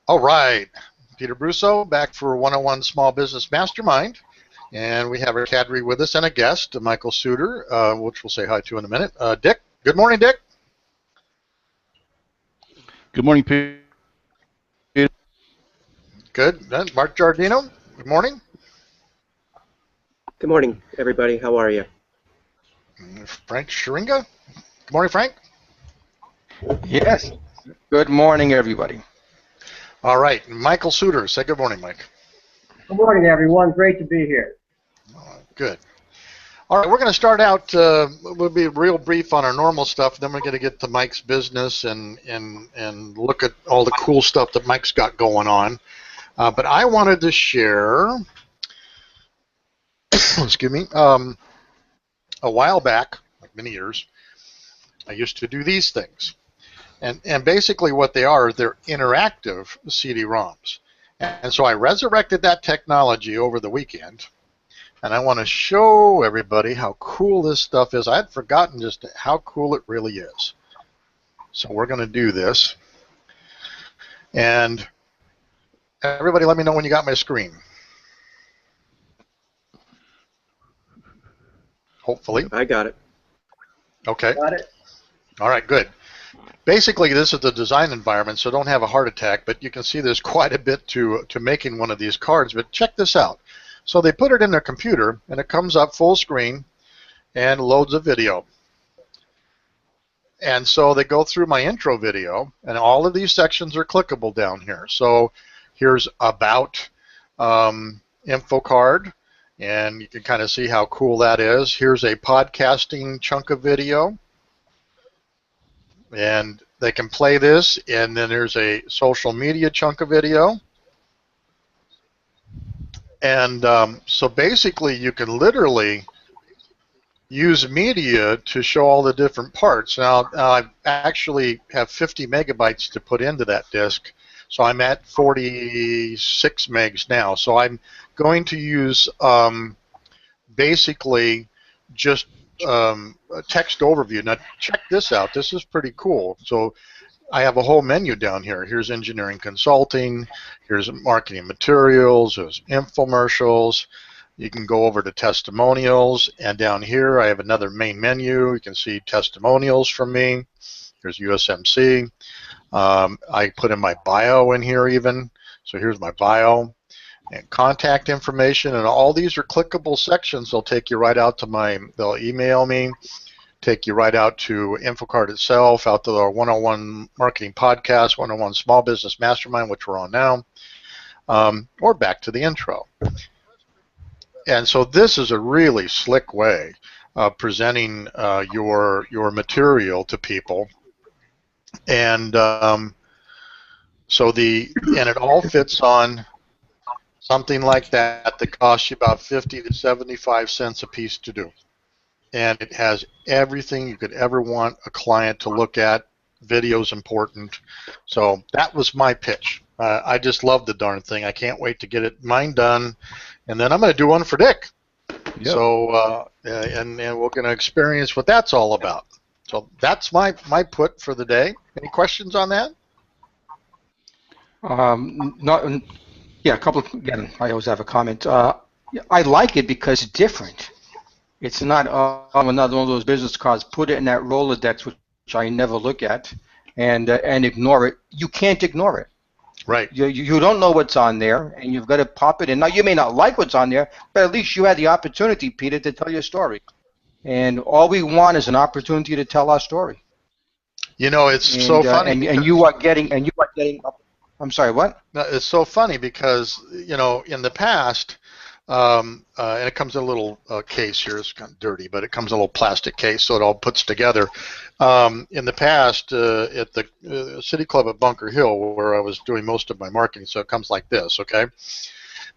All right, Peter Brusso back for 101 Small Business Mastermind, and we have our cadre with us and a guest, Michael Suter, which we'll say hi to in a minute. Dick, good morning, Dick. Good morning, Peter. Good. Mark Giardino, good morning. Good morning, everybody. How are you? Frank Scheringa, good morning, Frank. Yes. Good morning, everybody. All right, Michael Suter, say good morning, Mike. Good morning, everyone. Great to be here. Good. All right, we're going to start out. We'll be real brief on our normal stuff. Then we're going to get to Mike's business and look at all the cool stuff that Mike's got going on. But I wanted to share, excuse me, a while back, like many years, I used to do these things. And basically what they are, they're interactive CD-ROMs. And so I resurrected that technology over the weekend, and I want to show everybody how cool this stuff is. I had forgotten just how cool it really is. So we're going to do this. And everybody let me know when you got my screen. Hopefully. I got it. Okay. Got it? All right, good. Basically, this is the design environment, so don't have a heart attack, but you can see there's quite a bit to making one of these cards. But check this out. So they put it in their computer, and it comes up full screen and loads a video. And so they go through my intro video, and all of these sections are clickable down here. So here's About info card, and you can kind of see how cool that is. Here's a podcasting chunk of video. And they can play this, and then there's a social media chunk of video. And so basically you can literally use media to show all the different parts. Now I actually have 50 megabytes to put into that disk, so I'm at 46 megs now. So I'm going to use basically just a text overview. Now check this out. This is pretty cool. So I have a whole menu down here. Here's engineering consulting. Here's marketing materials. There's infomercials. You can go over to testimonials, and down here I have another main menu. You can see testimonials from me. Here's USMC. I put in my bio in here even. So here's my bio. And contact information, and all these are clickable sections. They'll take you right out to they'll email me, take you right out to InfoCard itself, out to our 101 Marketing Podcast, 101 Small Business Mastermind, which we're on now, or back to the intro. And so this is a really slick way of presenting your material to people. And so and it all fits on something like that costs you about 50 to 75 cents a piece to do. And it has everything you could ever want a client to look at. Video's important. So that was my pitch. I just love the darn thing. I can't wait to get mine done. And then I'm going to do one for Dick. Yep. So, and we're going to experience what that's all about. So that's my put for the day. Any questions on that? Yeah, a couple. Again, I always have a comment. I like it because it's different. It's not another one of those business cards. Put it in that Rolodex, which I never look at, and ignore it. You can't ignore it. Right. You don't know what's on there, and you've got to pop it in. Now you may not like what's on there, but at least you had the opportunity, Peter, to tell your story. And all we want is an opportunity to tell our story. You know, it's so funny. And you are getting. I'm sorry, what? No, it's so funny because, you know, in the past, and it comes in a little case here. It's kind of dirty, but it comes in a little plastic case, so it all puts together. In the past, at the City Club at Bunker Hill, where I was doing most of my marketing, so it comes like this, okay?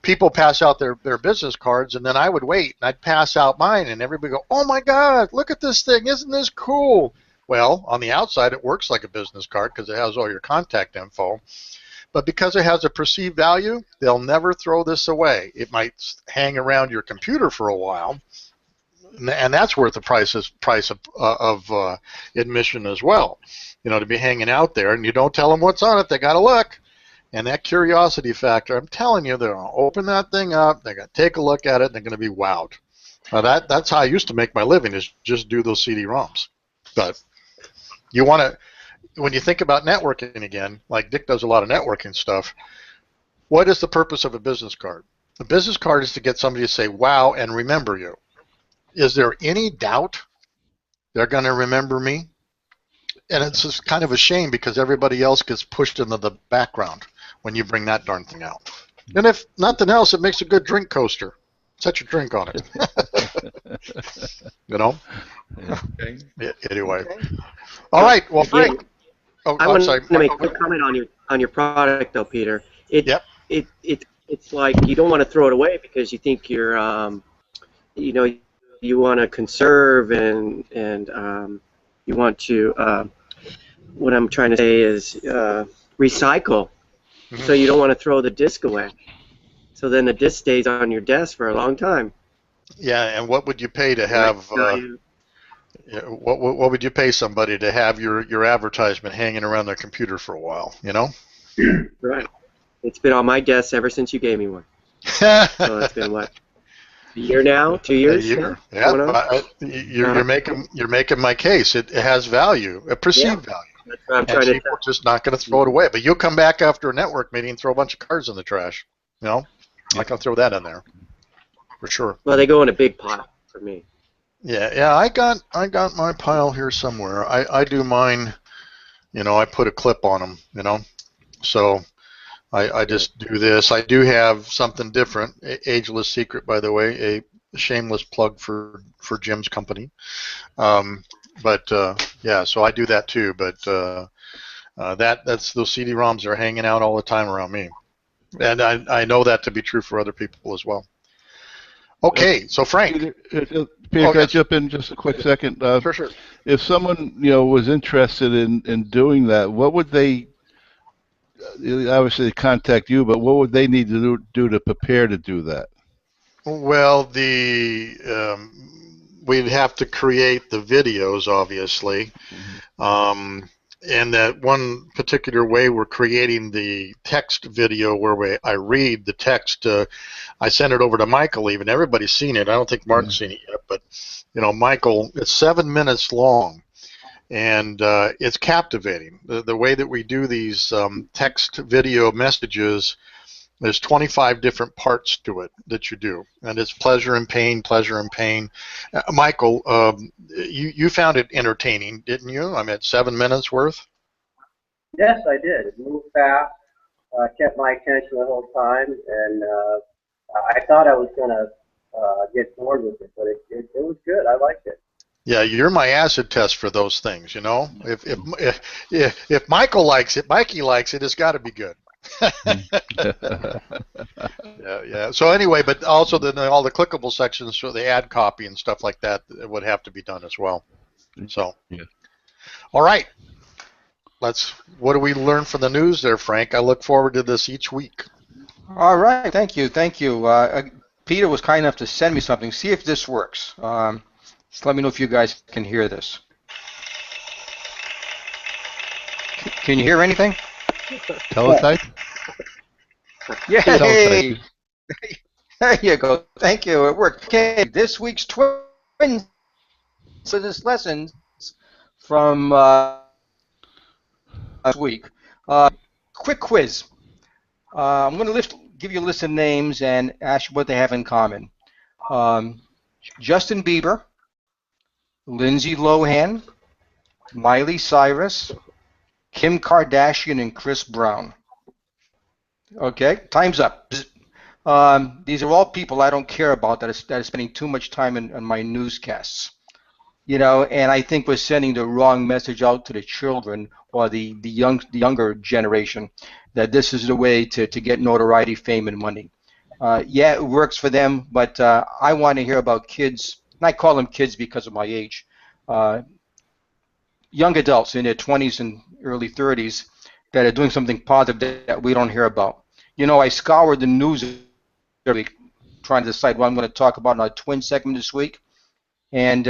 People pass out their business cards, and then I would wait, and I'd pass out mine, and everybody go, oh, my God, look at this thing. Isn't this cool? Well, on the outside, it works like a business card because it has all your contact info. But because it has a perceived value, they'll never throw this away. It might hang around your computer for a while, and that's worth the price of admission as well. You know, to be hanging out there, and you don't tell them what's on it, they got to look. And that curiosity factor, I'm telling you, they're going to open that thing up, they're going to take a look at it, and they're going to be wowed. Now that's how I used to make my living, is just do those CD-ROMs. But you want to, when you think about networking again, like Dick does a lot of networking stuff, what is the purpose of a business card? The business card is to get somebody to say, wow, and remember you. Is there any doubt they're going to remember me? And it's just kind of a shame because everybody else gets pushed into the background when you bring that darn thing out. And if nothing else, it makes a good drink coaster. Set your drink on it. You know? Okay. Anyway. All right. Well, Frank. Oh, I I'm want sorry. to make a quick comment on your product, though, Peter. Yep. It's like you don't want to throw it away because you think you're, you know, you want to conserve and you want to. What I'm trying to say is recycle. Mm-hmm. So you don't want to throw the disc away. So then the disc stays on your desk for a long time. Yeah, and what would you pay to have? What would you pay somebody to have your advertisement hanging around their computer for a while? You know. Right. It's been on my desk ever since you gave me one. So it's been what? A year now? 2 years? A year. Yeah. You're making my case. It has value, a perceived value. That's what I'm And trying to people are just not going to throw it away. But you'll come back after a network meeting and throw a bunch of cards in the trash. You know, I can throw that in there for sure. Well, they go in a big pot for me. Yeah. I got my pile here somewhere. I do mine. You know, I put a clip on them. You know, so I just do this. I do have something different. Ageless Secret, by the way, a shameless plug for Jim's company. Yeah, so I do that too. But that's those CD-ROMs are hanging out all the time around me, and I know that to be true for other people as well. Okay, so Frank. Peter, can I jump in just a quick second? Sure. If someone was interested in doing that, what would they? Obviously, contact you, but what would they need to do to prepare to do that? Well, we'd have to create the videos, obviously. Mm-hmm. And that one particular way we're creating the text video where I read the text. I sent it over to Michael. Even everybody's seen it. I don't think Mark's seen it yet, but Michael, it's 7 minutes long. And it's captivating. The way that we do these text video messages, there's 25 different parts to it that you do, and it's pleasure and pain, pleasure and pain. Michael, you found it entertaining, didn't you? I mean, 7 minutes worth? Yes, I did. It moved fast, kept my attention the whole time, and I thought I was going to get bored with it, but it was good. I liked it. Yeah, you're my acid test for those things, you know. If Michael likes it, Mikey likes it, it's got to be good. Yeah. So anyway, but also then all the clickable sections for the ad copy and stuff like that would have to be done as well. So, yeah. All right. What do we learn from the news there, Frank? I look forward to this each week. All right, thank you. Peter was kind enough to send me something. See if this works. Just let me know if you guys can hear this. Can you hear anything? Teletype? Yeah. Teletype. There you go. Thank you. It worked. Okay, this week's twin lessons from last week. Quick quiz. I'm going to give you a list of names and ask you what they have in common. Justin Bieber, Lindsay Lohan, Miley Cyrus, Kim Kardashian, and Chris Brown. Okay, time's up. These are all people I don't care about that are spending too much time in my newscasts. And I think we're sending the wrong message out to the children or the younger generation that this is the way to get notoriety, fame, and money. Yeah, it works for them, but I want to hear about kids, and I call them kids because of my age, young adults in their 20s and early 30s that are doing something positive that we don't hear about. I scoured the news every week trying to decide what I'm going to talk about in our twin segment this week, and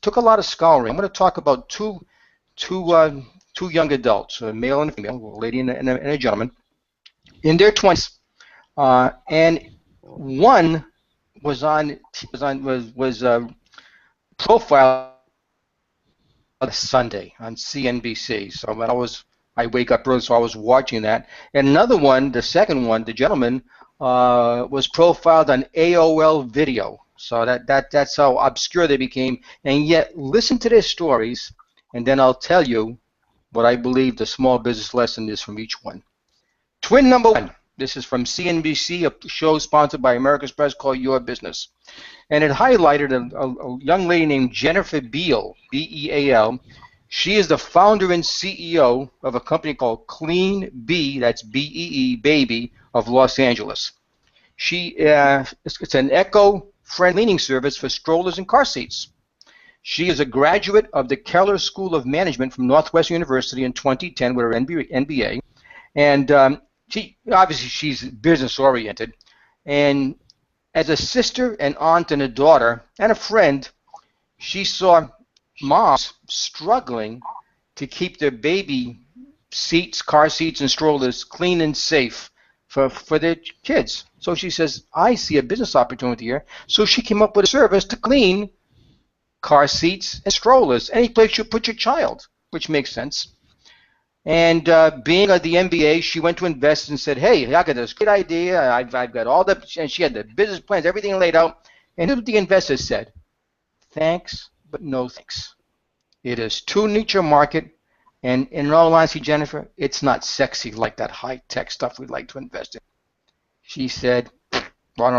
took a lot of scouring. I'm going to talk about two young adults, a male and a female, a lady and a gentleman, in their 20s, and one was on was profiled Sunday on CNBC. So when I wake up early, so I was watching that. And another one, the second one, the gentleman was profiled on AOL Video. So that's how obscure they became. And yet, listen to their stories, and then I'll tell you what I believe the small business lesson is from each one. Twin number one. This is from CNBC, a show sponsored by American Express called Your Business. And it highlighted a young lady named Jennifer Beal, B-E-A-L. She is the founder and CEO of a company called Clean Bee, that's B-E-E, Baby, of Los Angeles. It's an eco-friendly cleaning service for strollers and car seats. She is a graduate of the Keller School of Management from Northwestern University in 2010 with her MBA. And she's business-oriented. And as a sister, an aunt, and a daughter, and a friend, she saw moms struggling to keep their baby seats, car seats, and strollers clean and safe for their kids. So she says, I see a business opportunity here. So she came up with a service to clean car seats and strollers, any place you put your child, which makes sense. And being at the MBA, she went to invest and said, hey, I got this great idea. I've got all the, and she had the business plans, everything laid out. And here's what the investor said: thanks, but no thanks. It is too niche a market. And in all honesty, Jennifer, it's not sexy like that high-tech stuff we'd like to invest in. She said, well, I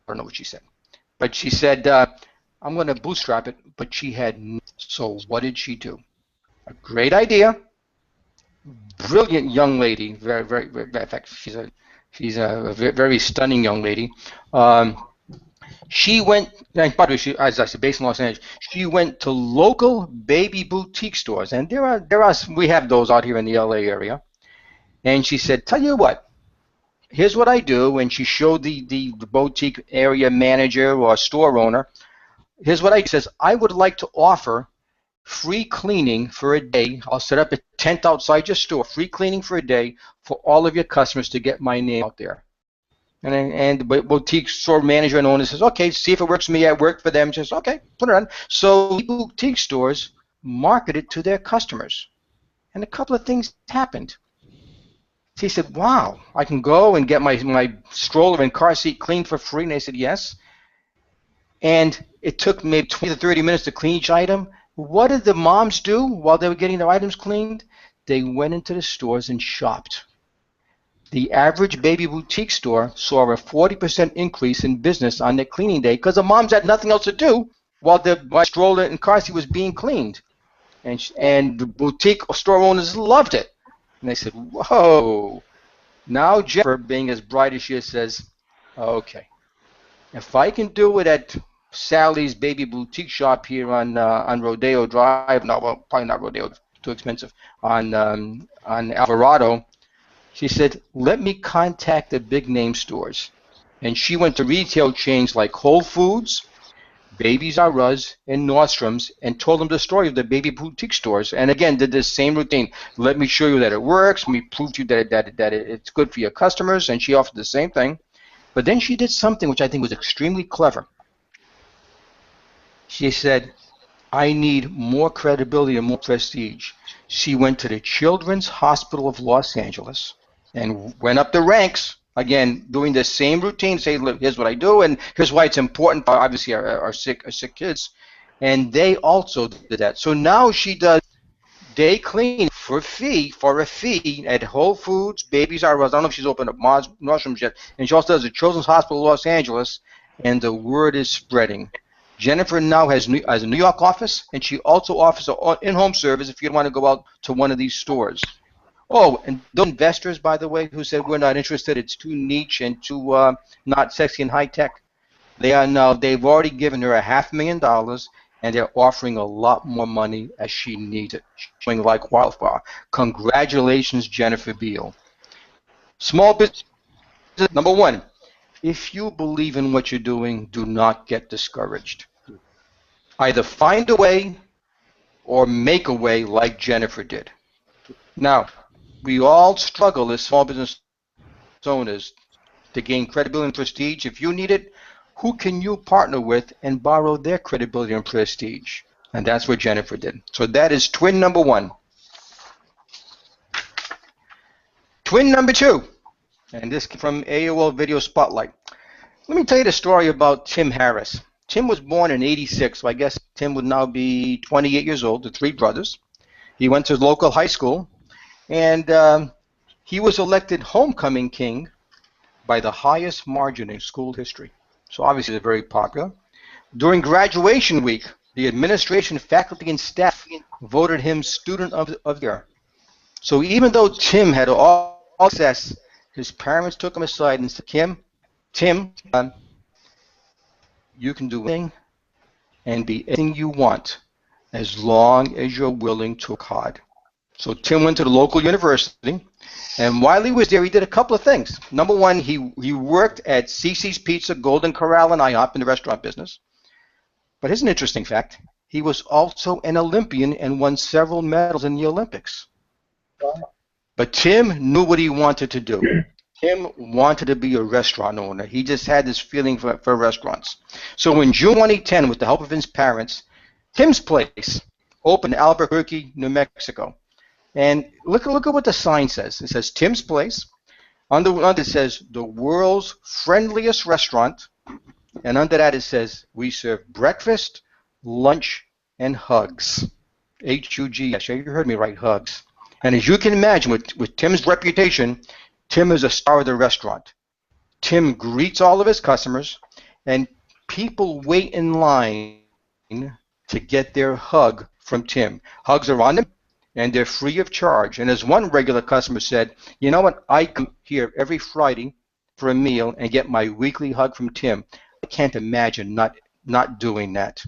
don't know what she said. But she said, I'm going to bootstrap it. But she had, so what did she do? A great idea, brilliant young lady, very, very, very, in fact, she's a very stunning young lady. She went, and by the way, as I said, based in Los Angeles, she went to local baby boutique stores, and we have those out here in the LA area. And she said, tell you what, here's what I do. And she showed the boutique area manager or store owner, here's what I do. She says, I would like to offer free cleaning for a day. I'll set up a tent outside your store, free cleaning for a day for all of your customers to get my name out there. And the boutique store manager and owner says, okay, see if it works for me. I work for them. She says, okay, put it on. So boutique stores market it to their customers. And a couple of things happened. She said, wow, I can go and get my stroller and car seat cleaned for free. And they said, yes. And it took maybe 20 to 30 minutes to clean each item. What did the moms do while they were getting their items cleaned? They went into the stores and shopped. The average baby boutique store saw a 40% increase in business on their cleaning day because the moms had nothing else to do while the stroller and car seat was being cleaned. And the boutique store owners loved it. And they said, whoa. Now Jennifer, being as bright as she is, says, okay, if I can do it at Sally's Baby Boutique Shop here on Rodeo Drive. No, well, probably not Rodeo, too expensive. On Alvarado. She said, let me contact the big name stores. And she went to retail chains like Whole Foods, Babies R Us, and Nordstrom's and told them the story of the baby boutique stores. And again, did this same routine. Let me show you that it works. Let me prove to you that it's good for your customers. And she offered the same thing. But then she did something which I think was extremely clever. She said, I need more credibility and more prestige. She went to the Children's Hospital of Los Angeles and went up the ranks, again, doing the same routine, say, look, here's what I do, and here's why it's important for, obviously, our sick kids. And they also did that. So now she does day clean for a fee at Whole Foods, Babies R Us. I don't know if she's opened up Nordstrom's yet. And she also does the Children's Hospital of Los Angeles, and the word is spreading. Jennifer now has a New York office, and she also offers an in-home service if you want to go out to one of these stores. Oh, and those investors, by the way, who said we're not interested, it's too niche and too not sexy and high-tech, they've already given her $500,000, and they're offering a lot more money as she needs it. She's going like wildfire. Congratulations, Jennifer Beal. Small business, number one. If you believe in what you're doing, do not get discouraged. Either find a way or make a way like Jennifer did. Now, we all struggle as small business owners to gain credibility and prestige. If you need it, who can you partner with and borrow their credibility and prestige? And that's what Jennifer did. So that is twin number one. Twin number two, and this came from AOL Video Spotlight. Let me tell you the story about Tim Harris. Tim was born in '86, so I guess Tim would now be 28 years old, the three brothers. He went to his local high school, and he was elected homecoming king by the highest margin in school history. So obviously they're very popular. During graduation week, the administration, faculty, and staff voted him student of the year. So even though Tim had all success, his parents took him aside and said, Tim, you can do anything and be anything you want as long as you're willing to work hard. So Tim went to the local university, and while he was there, he did a couple of things. Number one, he worked at CiCi's Pizza, Golden Corral, and IHOP in the restaurant business. But here's an interesting fact. He was also an Olympian and won several medals in the Olympics. But Tim knew what he wanted to do. Tim wanted to be a restaurant owner. He just had this feeling for restaurants. So in June 2010, with the help of his parents, Tim's Place opened in Albuquerque, New Mexico. And look at what the sign says. It says Tim's Place. Under it says the world's friendliest restaurant. And under that it says we serve breakfast, lunch, and hugs. H-U-G-S. You heard me right, hugs. And as you can imagine, with Tim's reputation, Tim is a star of the restaurant. Tim greets all of his customers, and people wait in line to get their hug from Tim. Hugs are on them, and they're free of charge. And as one regular customer said, you know what, I come here every Friday for a meal and get my weekly hug from Tim. I can't imagine not doing that.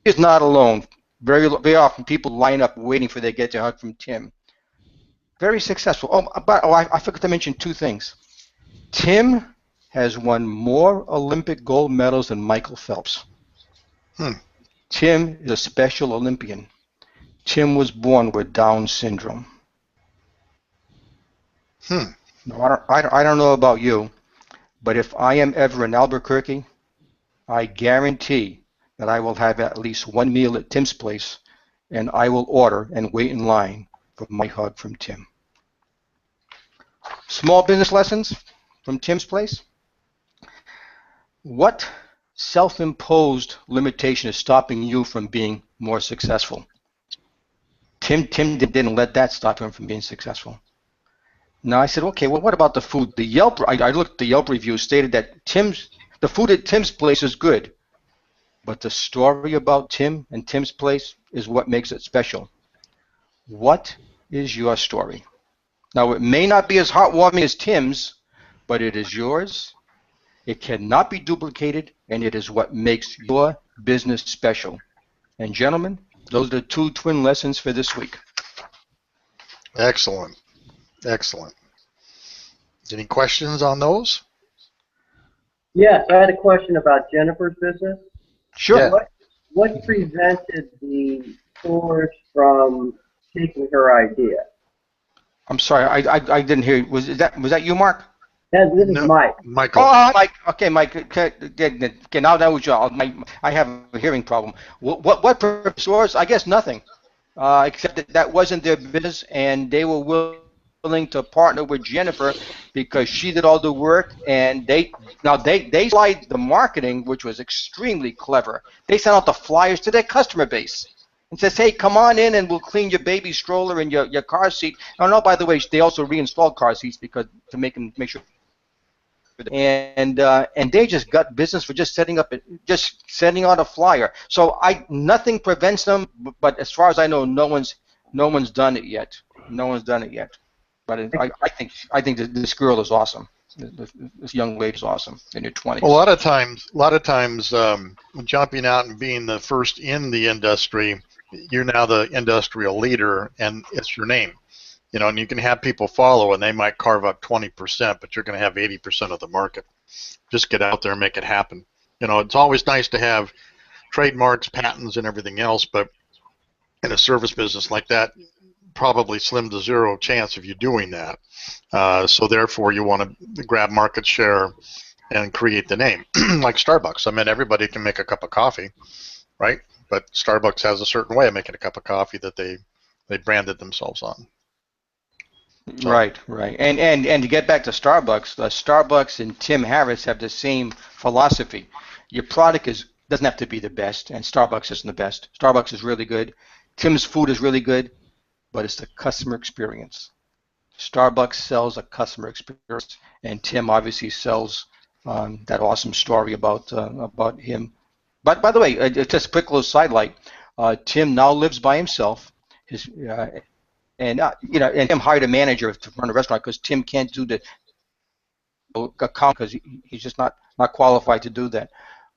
He's not alone. Very often people line up waiting for they get their hug from Tim. Very successful. I forgot to mention two things. Tim has won more Olympic gold medals than Michael Phelps. Tim is a special Olympian. Tim was born with Down syndrome. Now, I don't know about you, but if I am ever in Albuquerque, I guarantee that I will have at least one meal at Tim's Place, and I will order and wait in line for my hug from Tim. Small business lessons from Tim's Place. What self-imposed limitation is stopping you from being more successful? Tim didn't let that stop him from being successful. Now I said, okay, well, what about the food? The Yelp, I looked at the Yelp review, stated that the food at Tim's Place is good, but the story about Tim and Tim's Place is what makes it special. What is your story? Now, it may not be as heartwarming as Tim's, but it is yours. It cannot be duplicated, and it is what makes your business special. And gentlemen, those are the two twin lessons for this week. Excellent. Excellent. Any questions on those? Yes, I had a question about Jennifer's business. Sure. Yeah. What prevented the stores from taking her idea? I'm sorry, I didn't hear you. Was that you, Mark? Yes, this is Mike. Michael. Oh, Mike. Okay, Mike. Okay, now that was your. I have a hearing problem. What stores? I guess nothing, except that wasn't their business, and they were willing to partner with Jennifer because she did all the work, and they supplied the marketing, which was extremely clever. They sent out the flyers to their customer base and says, hey, come on in and we'll clean your baby stroller and your car seat. Oh no, by the way, they also reinstalled car seats because to make sure. And they just got business for just sending out a flyer. So nothing prevents them, but as far as I know, no one's done it yet. No one's done it yet. But I think that this girl is awesome. This young lady is awesome in her 20s. A lot of times, jumping out and being the first in the industry, you're now the industrial leader, and it's your name. You know, and you can have people follow, and they might carve up 20%, but you're going to have 80% of the market. Just get out there and make it happen. You know, it's always nice to have trademarks, patents, and everything else, but in a service business like that, probably slim to zero chance of you doing that. So therefore, you want to grab market share and create the name. Like Starbucks. I mean, everybody can make a cup of coffee, right? But Starbucks has a certain way of making a cup of coffee that they branded themselves on. So. Right. And to get back to Starbucks, Starbucks and Tim Harris have the same philosophy. Your product doesn't have to be the best, and Starbucks isn't the best. Starbucks is really good. Tim's food is really good, but it's the customer experience. Starbucks sells a customer experience, and Tim obviously sells that awesome story about him. But by the way, just a quick little sidelight. Tim now lives by himself. And Tim hired a manager to run a restaurant because Tim can't do the account because he's just not qualified to do that.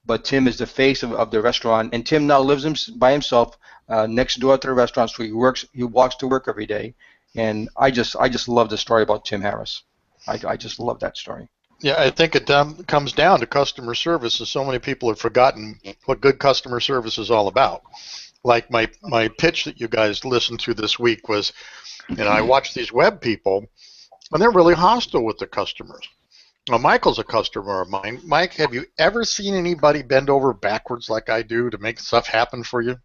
But Tim is the face of the restaurant, and Tim now lives by himself next door to the restaurant, so he walks to work every day. And I just love the story about Tim Harris. I just love that story. Yeah, I think it comes down to customer service, and so many people have forgotten what good customer service is all about. Like my pitch that you guys listened to this week was, I watch these web people, and they're really hostile with the customers. Now, Michael's a customer of mine. Mike, have you ever seen anybody bend over backwards like I do to make stuff happen for you?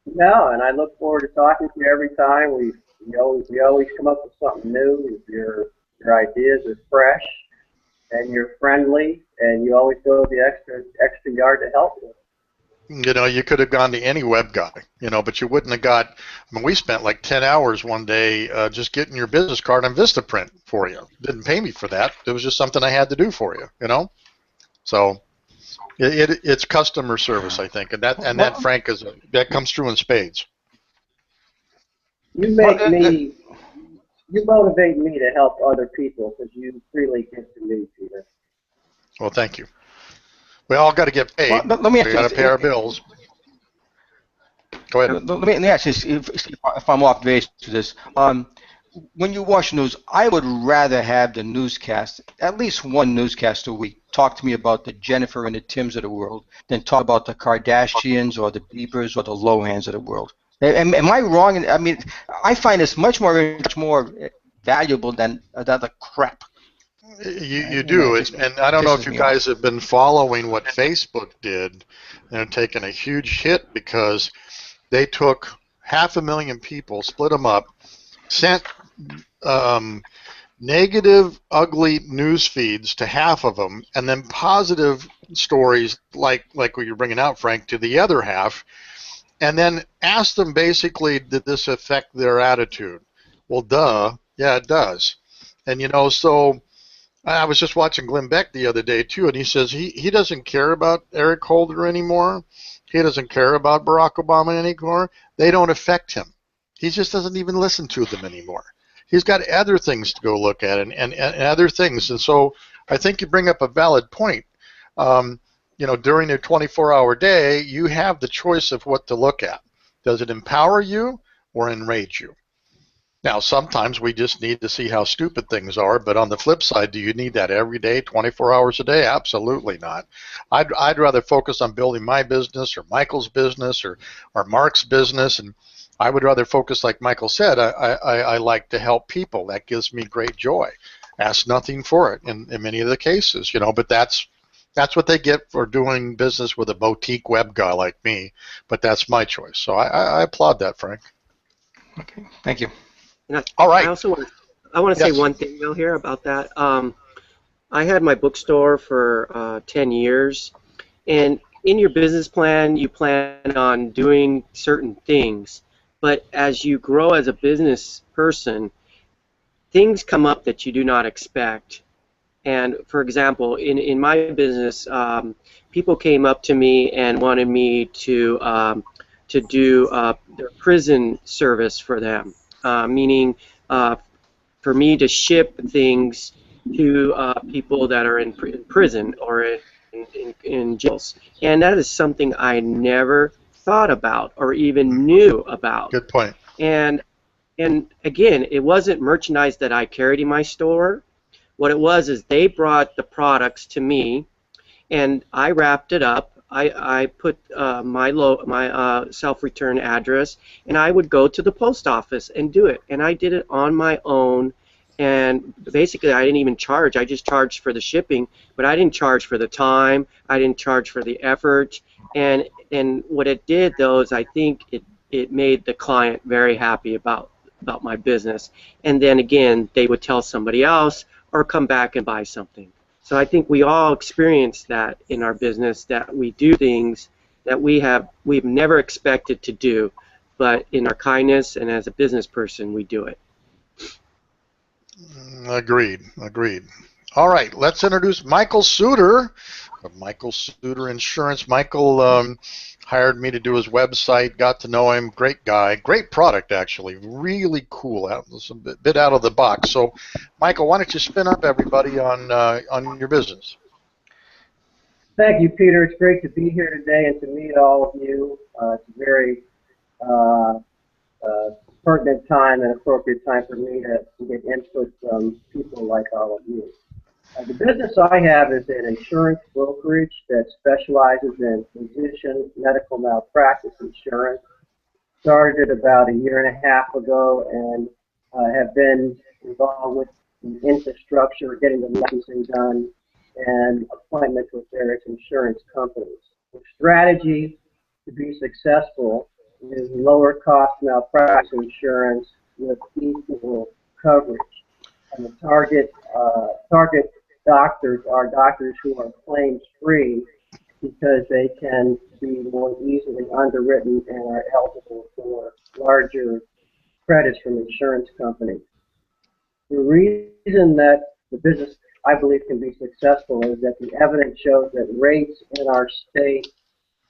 No, and I look forward to talking to you every time. We always come up with something new. Your ideas are fresh, and you're friendly, and you always go the extra yard to help me. You could have gone to any web guy, but you wouldn't have got. I mean, we spent like 10 hours one day just getting your business card on Vistaprint for you. Didn't pay me for that. It was just something I had to do for you, So it's customer service, I think, and that Frank that comes through in spades. You motivate me to help other people because you freely give to me, Peter. Well, thank you. We all got to get paid. Let me ask we got to pay our bills. Go ahead. Let me ask you if I'm off base to this. When you watch news, I would rather have the newscast, at least one newscast a week, talk to me about the Jennifer and the Tims of the world than talk about the Kardashians or the Biebers or the Lohans of the world. Am I wrong? I mean, I find this much more valuable than the crap. You do, and I don't know if you guys have been following what Facebook did. They're taking a huge hit because they took 500,000 people, split them up, sent negative, ugly news feeds to half of them, and then positive stories like what you're bringing out, Frank, to the other half, and then asked them basically, did this affect their attitude? Well, duh, yeah, it does. And so I was just watching Glenn Beck the other day too, and he says he doesn't care about Eric Holder anymore. He doesn't care about Barack Obama anymore. They don't affect him. He just doesn't even listen to them anymore. He's got other things to go look at and other things. And so I think you bring up a valid point. During a 24-hour day, you have the choice of what to look at. Does it empower you or enrage you? Now, sometimes we just need to see how stupid things are, but on the flip side, do you need that every day, 24 hours a day? Absolutely not. I'd rather focus on building my business or Michael's business or Mark's business, and I would rather focus, like Michael said, I like to help people. That gives me great joy. Ask nothing for it in many of the cases, but that's what they get for doing business with a boutique web guy like me, but that's my choice. So I applaud that, Frank. Okay, thank you. All right. I want to say one thing though here about that. I had my bookstore for 10 years, and in your business plan, you plan on doing certain things, but as you grow as a business person, things come up that you do not expect. And for example, in my business, people came up to me and wanted me to do their prison service for them. Meaning for me to ship things to people that are in prison or in jails. And that is something I never thought about or even knew about. Good point. And again, it wasn't merchandise that I carried in my store. What it was is they brought the products to me, and I wrapped it up. I put my self-return address, and I would go to the post office and do it. And I did it on my own. And basically, I didn't even charge. I just charged for the shipping, but I didn't charge for the time. I didn't charge for the effort. And what it did, though, is I think it made the client very happy about my business. And then again, they would tell somebody else or come back and buy something. So I think we all experience that in our business, that we do things that we've never expected to do, but in our kindness and as a business person, we do it. Agreed. Agreed. All right, let's introduce Michael Suter of Michael Suter Insurance. Michael hired me to do his website, got to know him, great guy, great product actually, really cool, a bit out of the box. So, Michael, why don't you spin up everybody on your business? Thank you, Peter. It's great to be here today and to meet all of you. It's a very pertinent time and appropriate time for me to get input from people like all of you. The business I have is an insurance brokerage that specializes in physician medical malpractice insurance. Started about a year and a half ago and have been involved with the infrastructure, getting the licensing done, and appointments with various insurance companies. The strategy to be successful is lower cost malpractice insurance with equal coverage. And the target doctors are doctors who are claims free because they can be more easily underwritten and are eligible for larger credits from insurance companies. The reason that the business, I believe, can be successful is that the evidence shows that rates in our state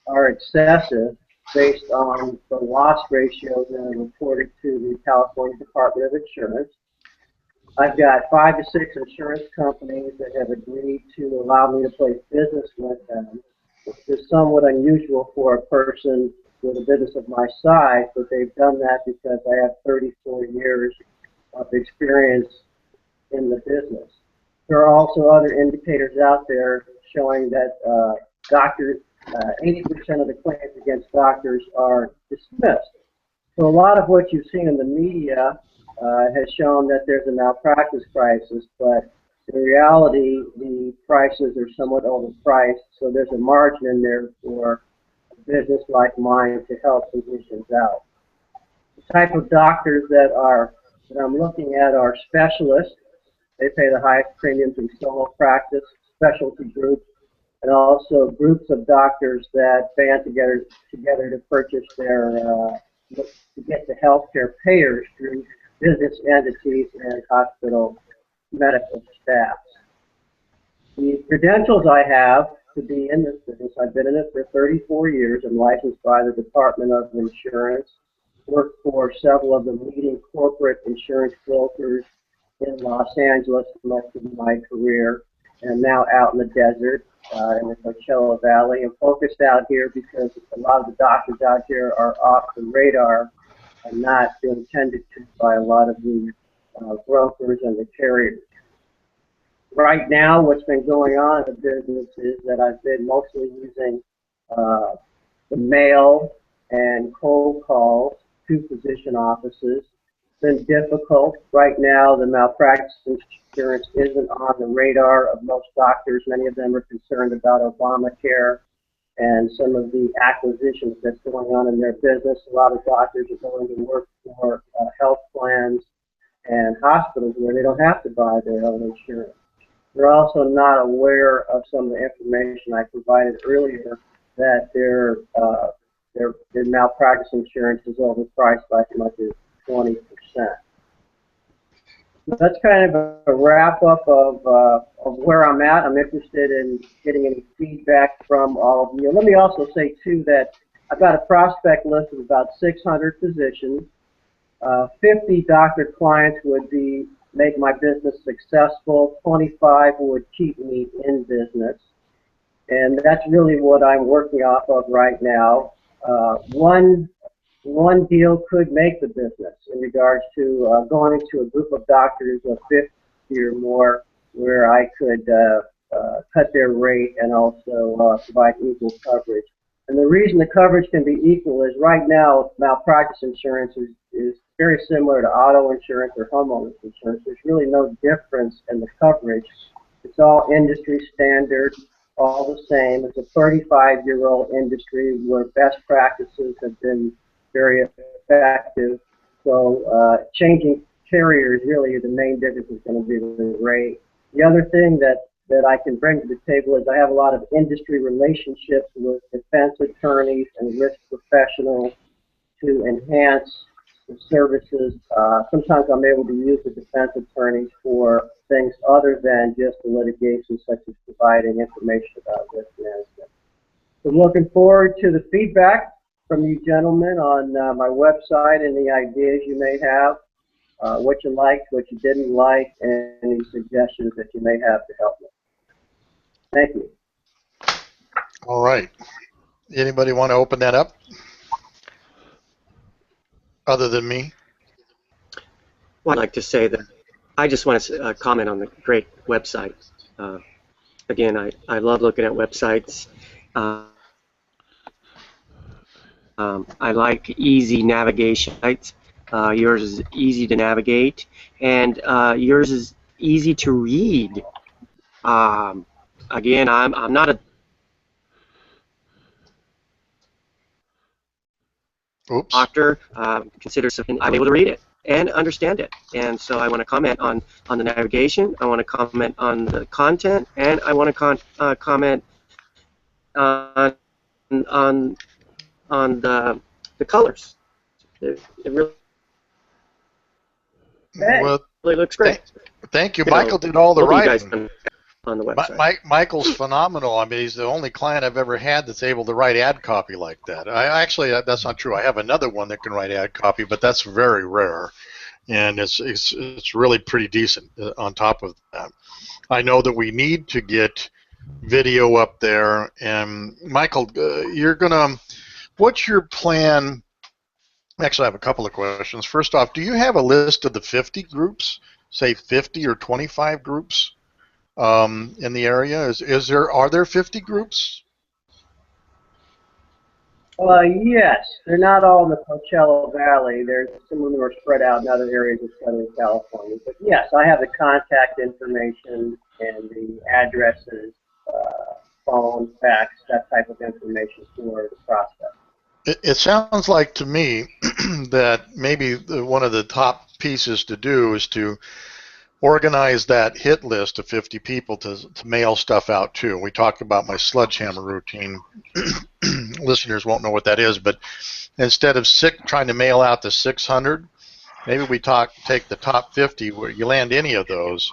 are excessive based on the loss ratios that are reported to the California Department of Insurance. I've got 5 to 6 insurance companies that have agreed to allow me to place business with them, which is somewhat unusual for a person with a business of my size, but they've done that because I have 34 years of experience in the business. There are also other indicators out there showing that 80% of the claims against doctors are dismissed. So a lot of what you've seen in the media has shown that there's a malpractice crisis, but in reality, the prices are somewhat overpriced, so there's a margin in there for a business like mine to help physicians out. The type of doctors that I'm looking at are specialists. They pay the highest premiums in solo practice, specialty groups, and also groups of doctors that band together to purchase to get the healthcare payers through business entities and hospital medical staffs. The credentials I have to be in this business, I've been in it for 34 years. I'm licensed by the Department of Insurance, worked for several of the leading corporate insurance brokers in Los Angeles for most of my career, and now out in the desert in the Coachella Valley. I'm focused out here because a lot of the doctors out here are off the radar and not being tended to by a lot of the brokers and the carriers. Right now, what's been going on in the business is that I've been mostly using the mail and cold calls to physician offices. It's been difficult. Right now, the malpractice insurance isn't on the radar of most doctors. Many of them are concerned about Obamacare and some of the acquisitions that's going on in their business. A lot of doctors are going to work for health plans and hospitals where they don't have to buy their own insurance. They're also not aware of some of the information I provided earlier, that their malpractice insurance is overpriced by as much as 20%. That's kind of a wrap-up of where I'm at. I'm interested in getting any feedback from all of you. Let me also say, too, that I've got a prospect list of about 600 physicians. 50 doctor clients would make my business successful. 25 would keep me in business. And that's really what I'm working off of right now. One deal could make the business in regards to going to a group of doctors of 50 or more where I could cut their rate and also provide equal coverage. And the reason the coverage can be equal is right now malpractice insurance is very similar to auto insurance or homeowners insurance. There's really no difference in the coverage. It's all industry standard, all the same. It's a 35-year-old industry where best practices have been very effective. So changing carriers, really the main difference is going to be the rate. The other thing that I can bring to the table is I have a lot of industry relationships with defense attorneys and risk professionals to enhance the services. Sometimes I'm able to use the defense attorneys for things other than just the litigation, such as providing information about risk management. So I'm looking forward to the feedback from you gentlemen on my website and the ideas you may have, what you liked, what you didn't like, and any suggestions that you may have to help me. Thank you. All right. Anybody want to open that up? Other than me? Well, I'd like to say that I just want to comment on the great website. Again, I love looking at websites. I like easy navigation sites. Yours is easy to navigate, and yours is easy to read. Again, I'm not a doctor. Consider something. I'm able to read it and understand it, and so I want to comment on the navigation. I want to comment on the content, and I want to comment on the colors. It really looks great. Thank you. Michael did all the writing. On the website. Michael's phenomenal. I mean, he's the only client I've ever had that's able to write ad copy like that. Actually, that's not true. I have another one that can write ad copy, but that's very rare, and it's really pretty decent on top of that. I know that we need to get video up there, and Michael, what's your plan? Actually, I have a couple of questions. First off, do you have a list of the 50 groups, say 50 or 25 groups? In the area, are there 50 groups? Yes, they're not all in the Coachella Valley. There's some of them are spread out in other areas of Southern California. But yes, I have the contact information and the addresses, phone, fax, that type of information for the process. It sounds like to me that maybe one of the top pieces to do is to organize that hit list of 50 people to mail stuff out to. We talked about my sledgehammer routine. Listeners won't know what that is, but instead of trying to mail out the 600, maybe we take the top 50 where you land any of those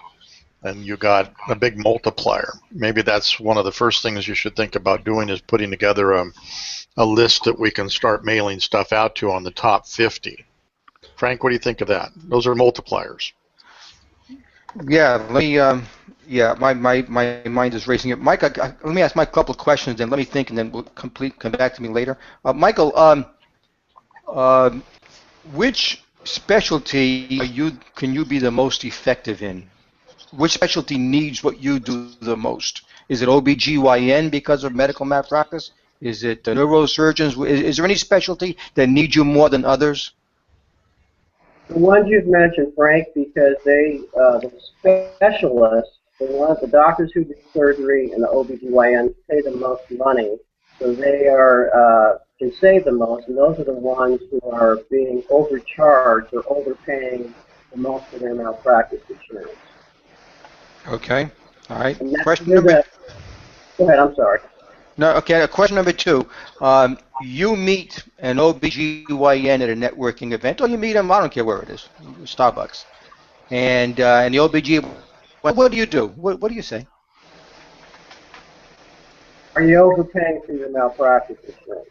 and you got a big multiplier. Maybe that's one of the first things you should think about doing, is putting together a list that we can start mailing stuff out to on the top 50. Frank, what do you think of that? Those are multipliers. Yeah, let me. My mind is racing. Mike, let me ask Mike a couple of questions, and let me think, and then we'll come back to me later. Michael, which specialty can you be the most effective in? Which specialty needs what you do the most? Is it OBGYN because of medical malpractice? Is it neurosurgeons? Is there any specialty that needs you more than others? The ones you've mentioned, Frank, because the specialists, the doctors who do surgery and the OBGYNs pay the most money, so they can save the most, and those are the ones who are being overcharged or overpaying the most for their malpractice insurance. Okay. All right. Question number. Go ahead. I'm sorry. No. Okay. Question number 2. You meet an OBGYN at a networking event, or you meet him, I don't care where it is, Starbucks, and the OBG. What do you do? What do you say? Are you overpaying for your malpractice insurance?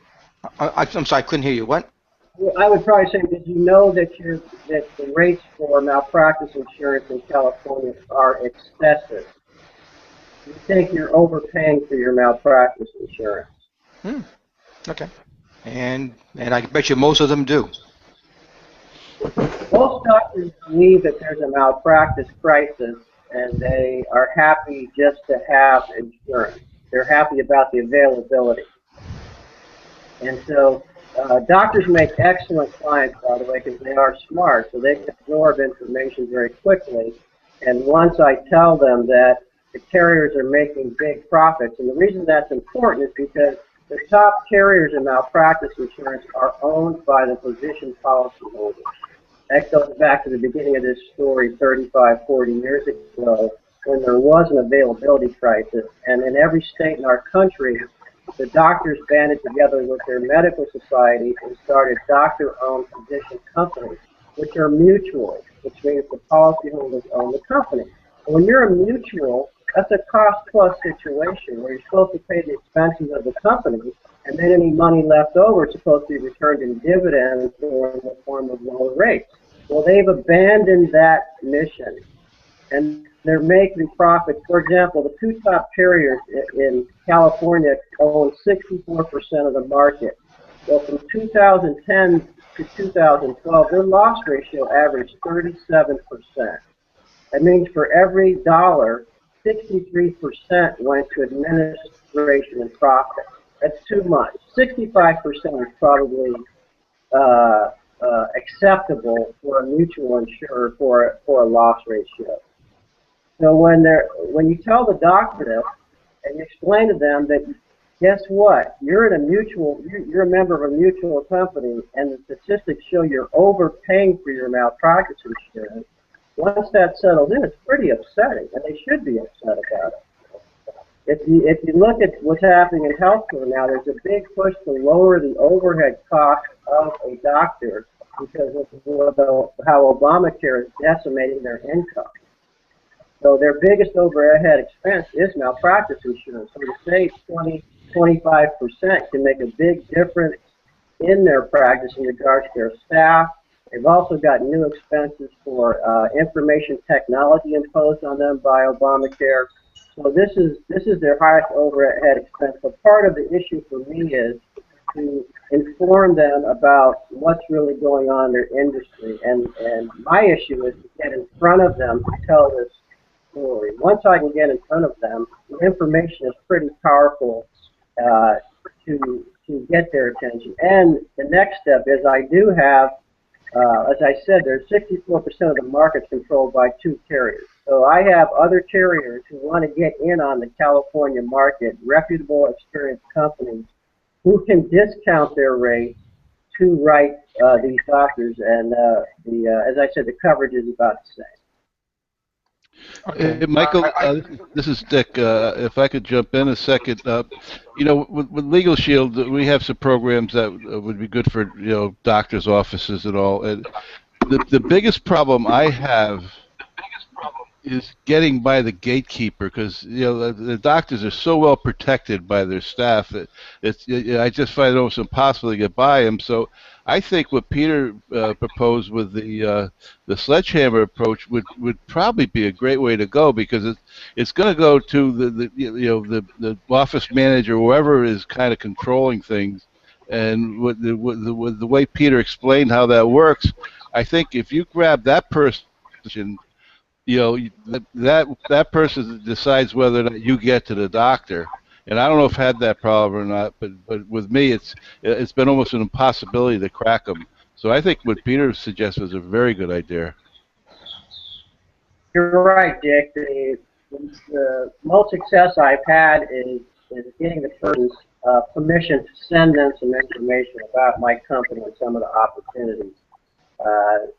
I'm sorry, I couldn't hear you. What? Well, I would probably say, did you know that the rates for malpractice insurance in California are excessive? You think you're overpaying for your malpractice insurance? Okay. And I bet you most of them do. Most doctors believe that there's a malpractice crisis, and they are happy just to have insurance. They're happy about the availability. And so doctors make excellent clients, by the way, because they are smart, so they can absorb information very quickly. And once I tell them that the carriers are making big profits, and the reason that's important is because the top carriers in malpractice insurance are owned by the physician policyholders. That goes back to the beginning of this story 35, 40 years ago when there was an availability crisis. And in every state in our country, the doctors banded together with their medical society and started doctor-owned physician companies, which are mutual, which means the policyholders own the company. And when you're a mutual, that's a cost-plus situation where you're supposed to pay the expenses of the company, and then any money left over is supposed to be returned in dividends or in the form of lower rates. Well, they've abandoned that mission, and they're making profits. For example, the two top carriers in California own 64% of the market. Well, from 2010 to 2012, their loss ratio averaged 37%. That means for every dollar, 63% went to administration and profit. That's too much. 65% is probably acceptable for a mutual insurer for a loss ratio. So when you tell the doctor this and you explain to them that, guess what, you're in a mutual, you're a member of a mutual company, and the statistics show you're overpaying for your malpractice insurance. Once that settles in, it's pretty upsetting, and they should be upset about it. If you look at what's happening in healthcare now, there's a big push to lower the overhead cost of a doctor because of how Obamacare is decimating their income. So their biggest overhead expense is malpractice insurance. So to save 20–25% can make a big difference in their practice in regards to their staff. They've also got new expenses for information technology imposed on them by Obamacare. So this is their highest overhead expense. So part of the issue for me is to inform them about what's really going on in their industry. And my issue is to get in front of them to tell this story. Once I can get in front of them, the information is pretty powerful to get their attention. And the next step is I do have, as I said, there's 64% of the market controlled by two carriers. So I have other carriers who want to get in on the California market, reputable, experienced companies who can discount their rates to write these doctors. And as I said, the coverage is about the same. Okay. Michael, this is Dick. If I could jump in a second, you know, with Legal Shield, we have some programs that would be good for doctors' offices and all. And the biggest problem I have is getting by the gatekeeper, because the doctors are so well protected by their staff that I just find it almost impossible to get by them. So I think what Peter proposed with the sledgehammer approach would probably be a great way to go, because it's going to go to the office manager, whoever is kind of controlling things. And with the way Peter explained how that works, I think if you grab that person, that person decides whether or not you get to the doctor. And I don't know if I've had that problem or not, but with me, it's been almost an impossibility to crack them. So I think what Peter suggested was a very good idea. You're right, Dick. The most success I've had is getting the person's permission to send them some information about my company and some of the opportunities.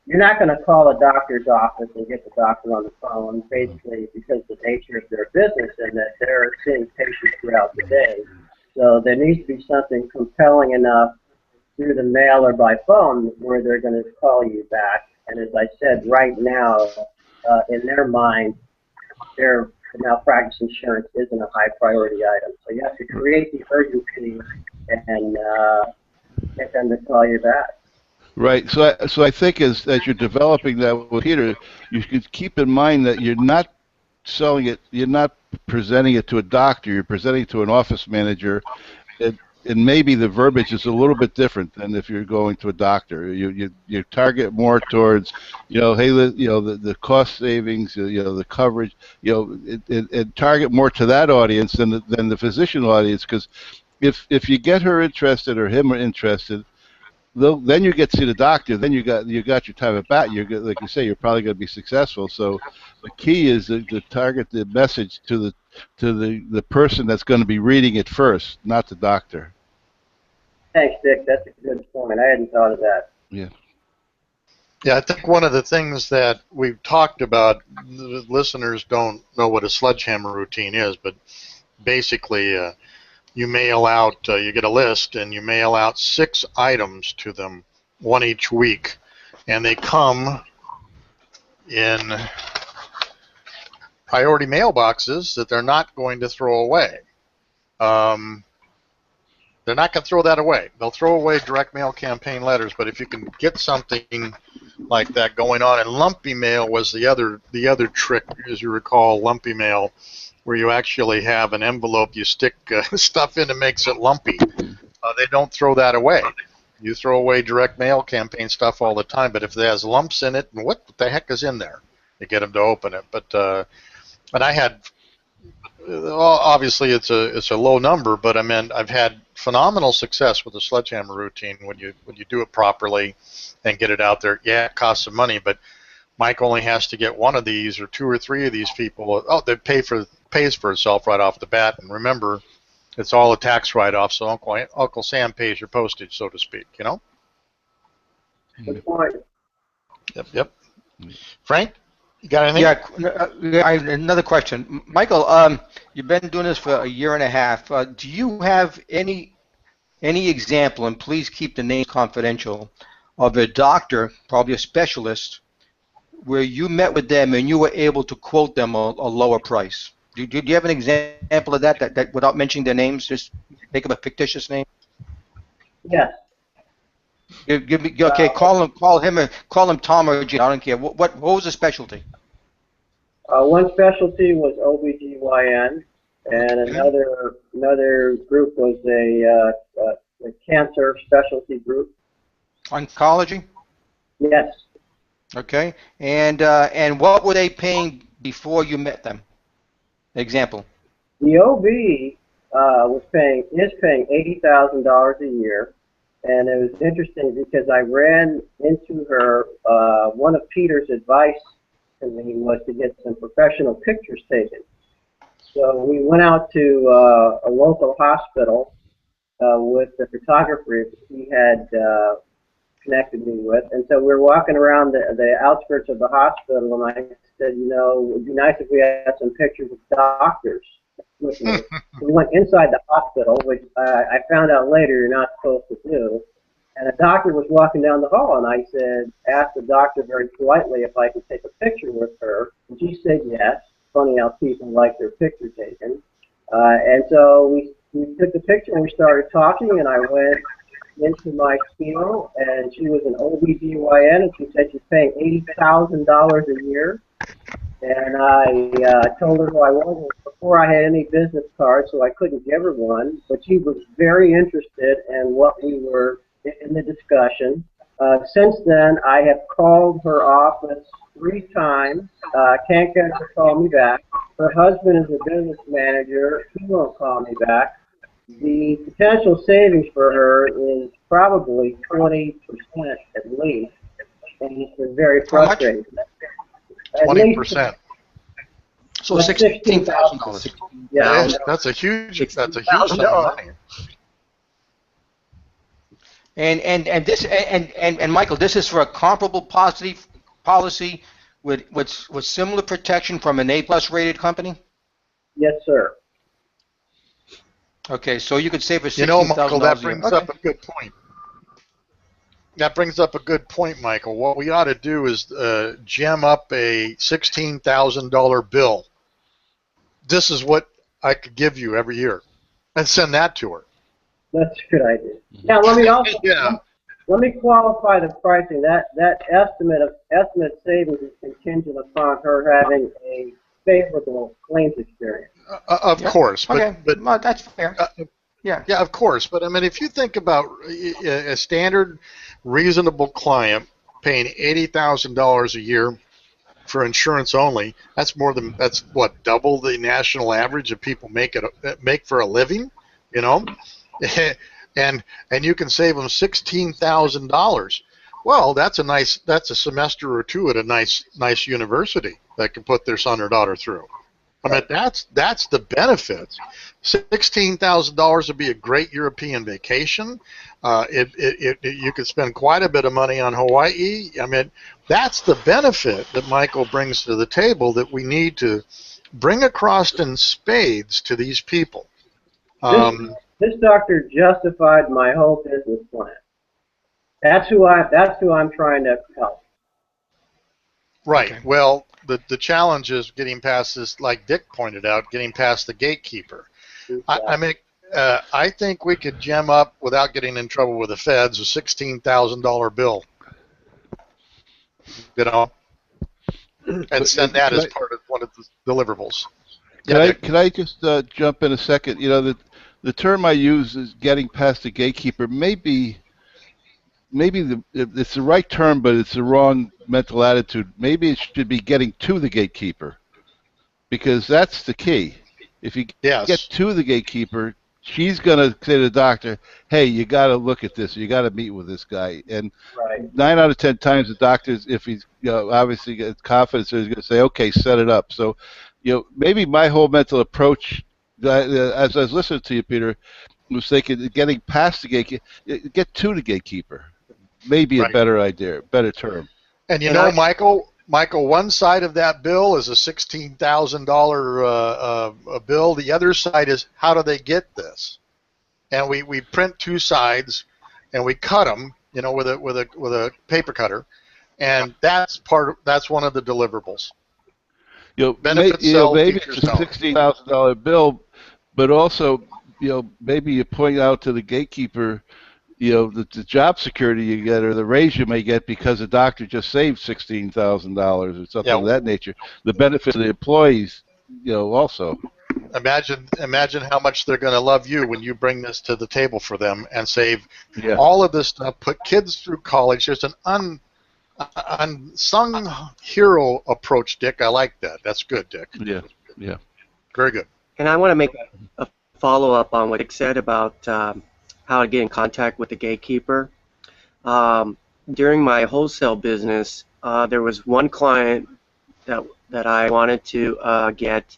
You're not going to call a doctor's office and get the doctor on the phone, basically because of the nature of their business and that they're seeing patients throughout the day. So there needs to be something compelling enough through the mail or by phone where they're going to call you back. And as I said, right now, in their mind, their malpractice insurance isn't a high priority item. So you have to create the urgency and get them to call you back. Right. So I think as you're developing that with Peter, you should keep in mind that you're not selling it, you're not presenting it to a doctor, you're presenting it to an office manager. and maybe the verbiage is a little bit different than if you're going to a doctor. You target more towards, hey, the cost savings, the coverage, and target more to that audience than the physician audience, because if you get her interested or him interested, then you get to see the doctor. Then you got your time at bat. You're like you say, you're probably going to be successful. So the key is to target the message to the person that's going to be reading it first, not the doctor. Thanks, Dick. That's a good point. I hadn't thought of that. Yeah. Yeah, I think one of the things that we've talked about, the listeners don't know what a sledgehammer routine is, but basically you mail out, you get a list, and you mail out 6 items to them, 1 each week, and they come in priority mailboxes that they're not going to throw away. They're not going to throw that away. They'll throw away direct mail campaign letters, but if you can get something like that going on, and lumpy mail was the other trick, as you recall, lumpy mail, where you actually have an envelope you stick stuff in that makes it lumpy. They don't throw that away. You throw away direct mail campaign stuff all the time, but if it has lumps in it, what the heck is in there? You get them to open it. But I had, obviously it's a low number, but I mean I've had phenomenal success with the sledgehammer routine when you do it properly and get it out there. Yeah, it costs some money, but Mike only has to get 1 of these or 2 or 3 of these people. Oh, they pays for itself right off the bat. And remember, it's all a tax write-off, so Uncle Sam pays your postage, so to speak. Good point. Yep. Frank, you got anything? Yeah. Another question, Michael. You've been doing this for a year and a half. Do you have any example, and please keep the name confidential, of a doctor, probably a specialist, where you met with them and you were able to quote them a lower price? Do you have an example of that without mentioning their names, just make up a fictitious name? Yes. Give me, okay, call him Tom or Gene, I don't care. What was the specialty? One specialty was OBGYN, and another group was a cancer specialty group. Oncology? Yes. Okay, and what were they paying before you met them? Example. The OB is paying $80,000 a year, and it was interesting because I ran into her. One of Peter's advice to me was to get some professional pictures taken. So we went out to a local hospital with the photographer he had connected me with, and so we were walking around the outskirts of the hospital, and I said, it would be nice if we had some pictures of doctors with me. We went inside the hospital, which I found out later you're not supposed to do, and a doctor was walking down the hall, and I asked the doctor very politely if I could take a picture with her, and she said yes. Funny how people like their picture taken. And so we took the picture and we started talking, and I went into my spiel, and she was an OBGYN, and she said she's paying $80,000 a year. And I told her who I was before I had any business cards, so I couldn't give her one. But she was very interested in what we were in the discussion. Since then, I have called her office 3 times. Can't get her to call me back. Her husband is a business manager. He won't call me back. The potential savings for her is probably 20% at least, and it's been very frustrating. 20%. So $16,000. Yeah, That's a huge sum of money. And Michael, this is for a comparable policy with similar protection from an A+ rated company? yes, sir. Okay, so you could save a $16,000. Michael, that brings up a good point. That brings up a good point, Michael. What we ought to do is gem up a $16,000 bill. This is what I could give you every year, and send that to her. That's a good idea. Now, let me also let me qualify the pricing. That estimate savings is contingent upon her having a favorable claims experience. Of course, okay, but well, that's fair. Yeah. Yeah, of course. But I mean, if you think about a standard, reasonable client paying $80,000 a year for insurance only, that's what, double the national average of people make for a living, you know, and you can save them $16,000. Well, that's a semester or two at a nice university that can put their son or daughter through. I mean, that's the benefit. $16,000 would be a great European vacation. You could spend quite a bit of money on Hawaii. I mean, that's the benefit that Michael brings to the table that we need to bring across in spades to these people. This doctor justified my whole business plan. That's who I'm trying to help. Right. Okay. Well, the challenge is getting past this, like Dick pointed out, getting past the gatekeeper. I mean, I think we could gem up without getting in trouble with the feds a $16,000 bill, you know, and send that as part of one of the deliverables. Can I just jump in a second? You know, the term I use is getting past the gatekeeper. Maybe it's the right term, but it's the wrong mental attitude. Maybe it should be getting to the gatekeeper, because that's the key. If you get to the gatekeeper, she's going to say to the doctor, hey, you got to look at this. You got to meet with this guy. And 9 out of 10 times the doctors, if he's obviously got confidence, he's going to say, okay, set it up. So, maybe my whole mental approach, as I was listening to you, Peter, was thinking getting past the gatekeeper, get to the gatekeeper. Maybe a better idea, better term. And Michael, one side of that bill is a $16,000 bill. The other side is, how do they get this? And we print two sides, and we cut them, with a paper cutter, and that's one of the deliverables. Maybe it's a $16,000 bill, but also, maybe you point out to the gatekeeper, the job security you get or the raise you may get because the doctor just saved $16,000 or something of that nature. The benefit to the employees, also. Imagine how much they're going to love you when you bring this to the table for them and save all of this stuff, put kids through college. There's an unsung hero approach, Dick. I like that. That's good, Dick. Yeah. Very good. And I want to make a follow-up on what Dick said about how to get in contact with the gatekeeper. During my wholesale business, there was one client that I wanted to get,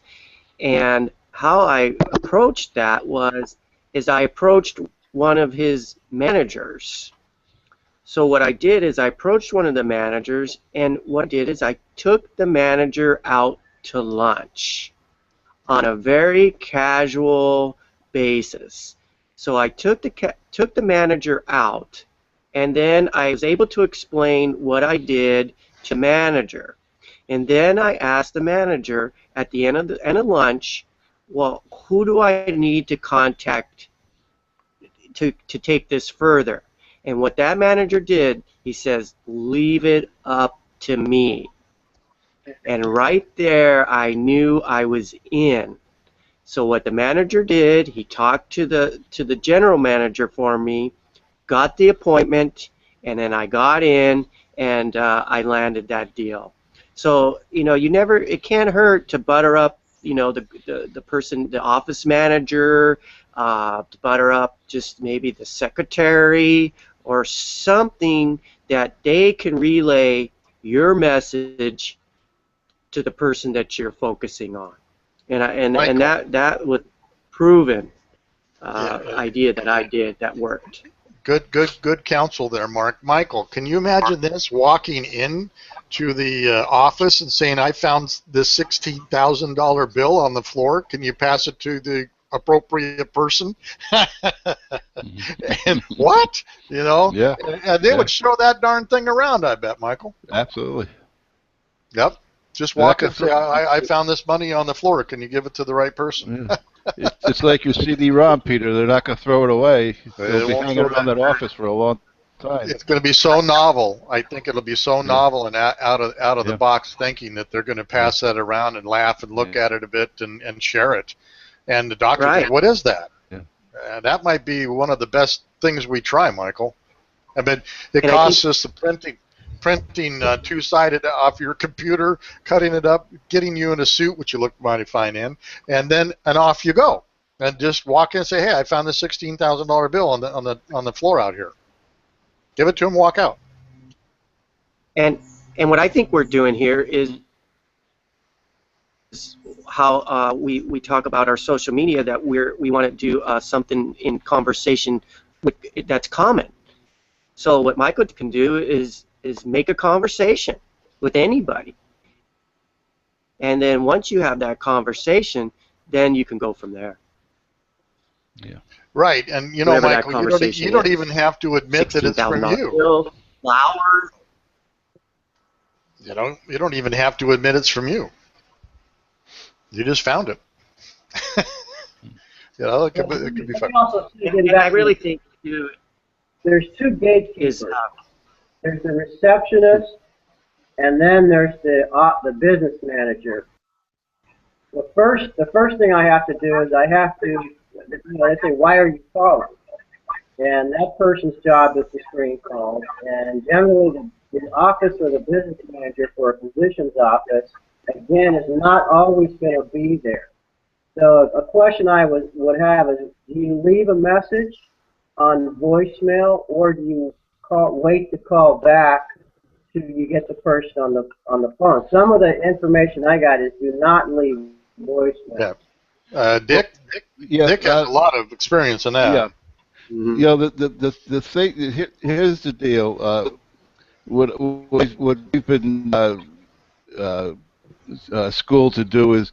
and how I approached that is I approached one of his managers. So what I did is I approached one of the managers, and what I did is I took the manager out to lunch on a very casual basis. So I took the manager out, and then I was able to explain what I did to manager. And then I asked the manager at the end of lunch, well, who do I need to contact to take this further? And what that manager did, he says, leave it up to me. And right there, I knew I was in. So what the manager did, he talked to the general manager for me, got the appointment, and then I got in, and I landed that deal. So it can't hurt to butter up the person, the office manager, to butter up just maybe the secretary or something that they can relay your message to the person that you're focusing on. And that was proven idea that I did that worked. Good counsel there, Mark. Michael, can you imagine this, walking in to the office and saying, I found this $16,000 bill on the floor. Can you pass it to the appropriate person? And what? Yeah. And they would show that darn thing around, I bet, Michael. Absolutely. Yep. Just walk and say, I found this money on the floor. Can you give it to the right person? Yeah. It's like your CD-ROM, Peter. They're not going to throw it away. They'll be hanging around that office for a long time. It's going to be so novel. I think it'll be so novel and out of the box thinking that they're going to pass that around and laugh and look at it a bit and share it. And the doctor, what is that? Yeah. that might be one of the best things we try, Michael. I mean, it And costs us the printing two-sided off your computer, cutting it up, getting you in a suit, which you look mighty fine in, and then off you go, and just walk in and say, "Hey, I found the $16,000 bill on the floor out here." Give it to him, walk out. And what I think we're doing here is how we talk about our social media, that we want to do something in conversation that's common. So what Michael can do is make a conversation with anybody, and then once you have that conversation, then you can go from there. Yeah. Right, and you know, Whatever Michael, you don't even have to admit that it's from you. Bill, flowers. You don't even have to admit it's from you. You just found it. It could be fun. And I really think too, There's two gatekeepers. is There's the receptionist, and then there's the business manager. The first thing I have to do is I have to, they say, "Why are you calling?" And that person's job is to screen calls. And generally, the office or the business manager for a physician's office, again, is not always going to be there. So a question I would have is, do you leave a message on voicemail, or do you wait to call back till you get the person on the phone? Some of the information I got is do not leave voicemail. Yeah. Dick has a lot of experience in that. Yeah. Mhm. You know, the thing, here's the deal. What we've been schooled to do is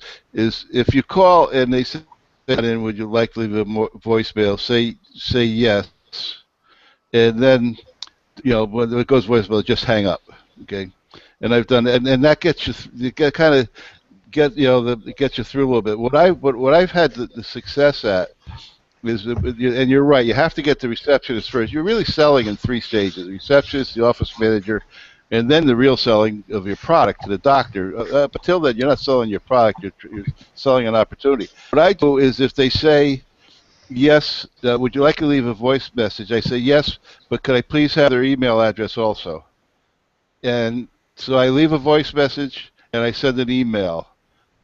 if you call and they say, "And would you like to leave a voicemail?" Say yes, and then when it goes voicemail, just hang up. Okay, and I've done, and that gets you kind of it gets you through a little bit. What I've had the success at is, and you're right, you have to get the receptionist first. You're really selling in three stages: the receptionist, the office manager, and then the real selling of your product to the doctor. Up until then, you're not selling your product; you're selling an opportunity. What I do is, if they say yes, would you like to leave a voice message? I say yes, but could I please have their email address also? And so I leave a voice message and I send an email,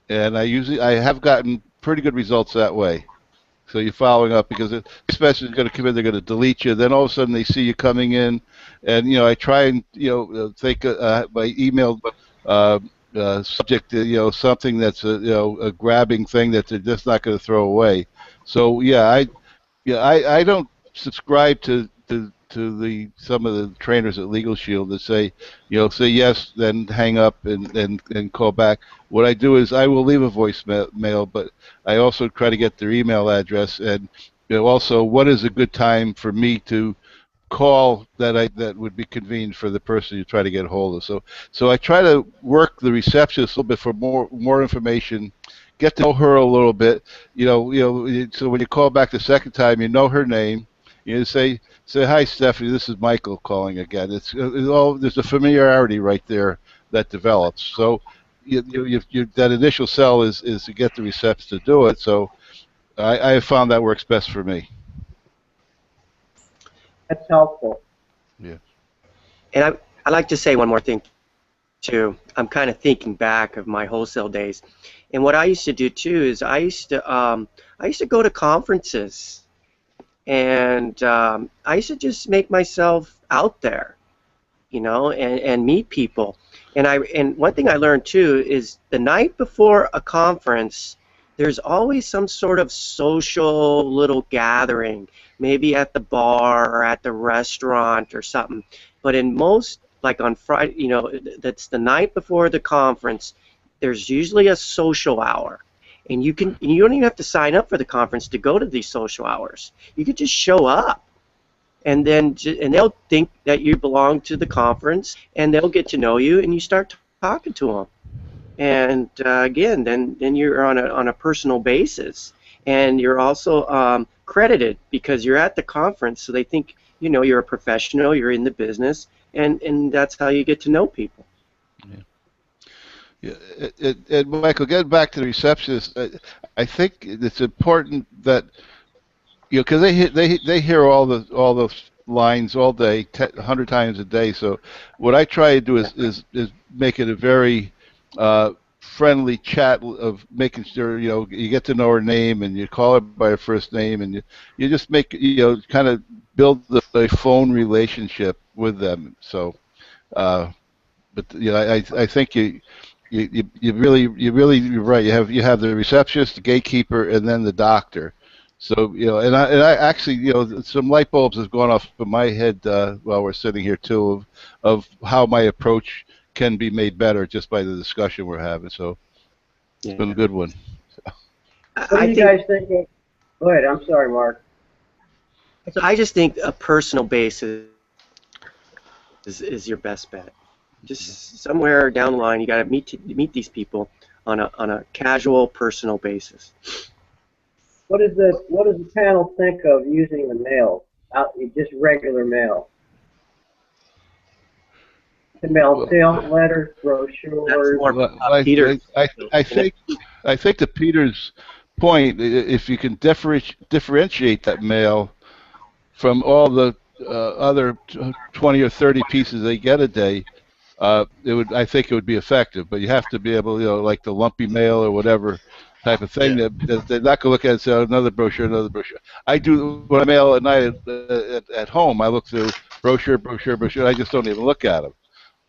and I have gotten pretty good results that way. So you're following up, because this message is going to come in, they're going to delete you. Then all of a sudden they see you coming in, and I try and think my email subject to something that's a grabbing thing that they're just not going to throw away. So I don't subscribe to some of the trainers at Legal Shield that say yes, then hang up and call back. What I do is I will leave a voicemail, but I also try to get their email address, and also what is a good time for me to call that would be convenient for the person you try to get a hold of. So I try to work the receptionist a little bit for more information, get to know her a little bit. So when you call back the second time, you know her name. You say, "Hi, Stephanie, this is Michael calling again." There's a familiarity right there that develops. So that initial sell is to get the receptionist to do it. So I have found that works best for me. That's helpful. Yeah. And I'd like to say one more thing too. I'm kind of thinking back of my wholesale days, and what I used to do too is I used to go to conferences, and I used to just make myself out there, and meet people. And one thing I learned too is the night before a conference, there's always some sort of social little gathering, maybe at the bar or at the restaurant or something. But in most, like on Friday, that's the night before the conference, there's usually a social hour. And you don't even have to sign up for the conference to go to these social hours. You could just show up, and they'll think that you belong to the conference, and they'll get to know you, and you start talking to them. And again, then you're on a personal basis, and you're also credited because you're at the conference, so they think you're a professional, you're in the business, and that's how you get to know people. Yeah, and Michael, getting back to the receptionist, I think it's important that you know, because they hear all those lines all day, 100 times a day. So what I try to do is make it a very friendly chat of making sure you get to know her name and you call her by her first name and you just make kind of build a phone relationship with them. So, but I think you're right. You have the receptionist, the gatekeeper, and then the doctor. So and I actually some light bulbs have gone off in my head while we're sitting here too of how my approach can be made better just by the discussion we're having. So it's been a good one. What do you guys think? Go ahead. I'm sorry, Mark. So I just think a personal basis is your best bet. Just somewhere down the line, you got to meet these people on a casual, personal basis. What does the panel think of using the mail? Just regular mail. To mail sales letters, brochures. I think to Peter's point, if you can differentiate that mail from all the other 20 or 30 pieces they get a day, I think it would be effective. But you have to be able, like the lumpy mail or whatever type of thing. Yeah. That they're not going to look at it and say, another brochure. I do when I mail at night at home. I look through brochure. I just don't even look at them.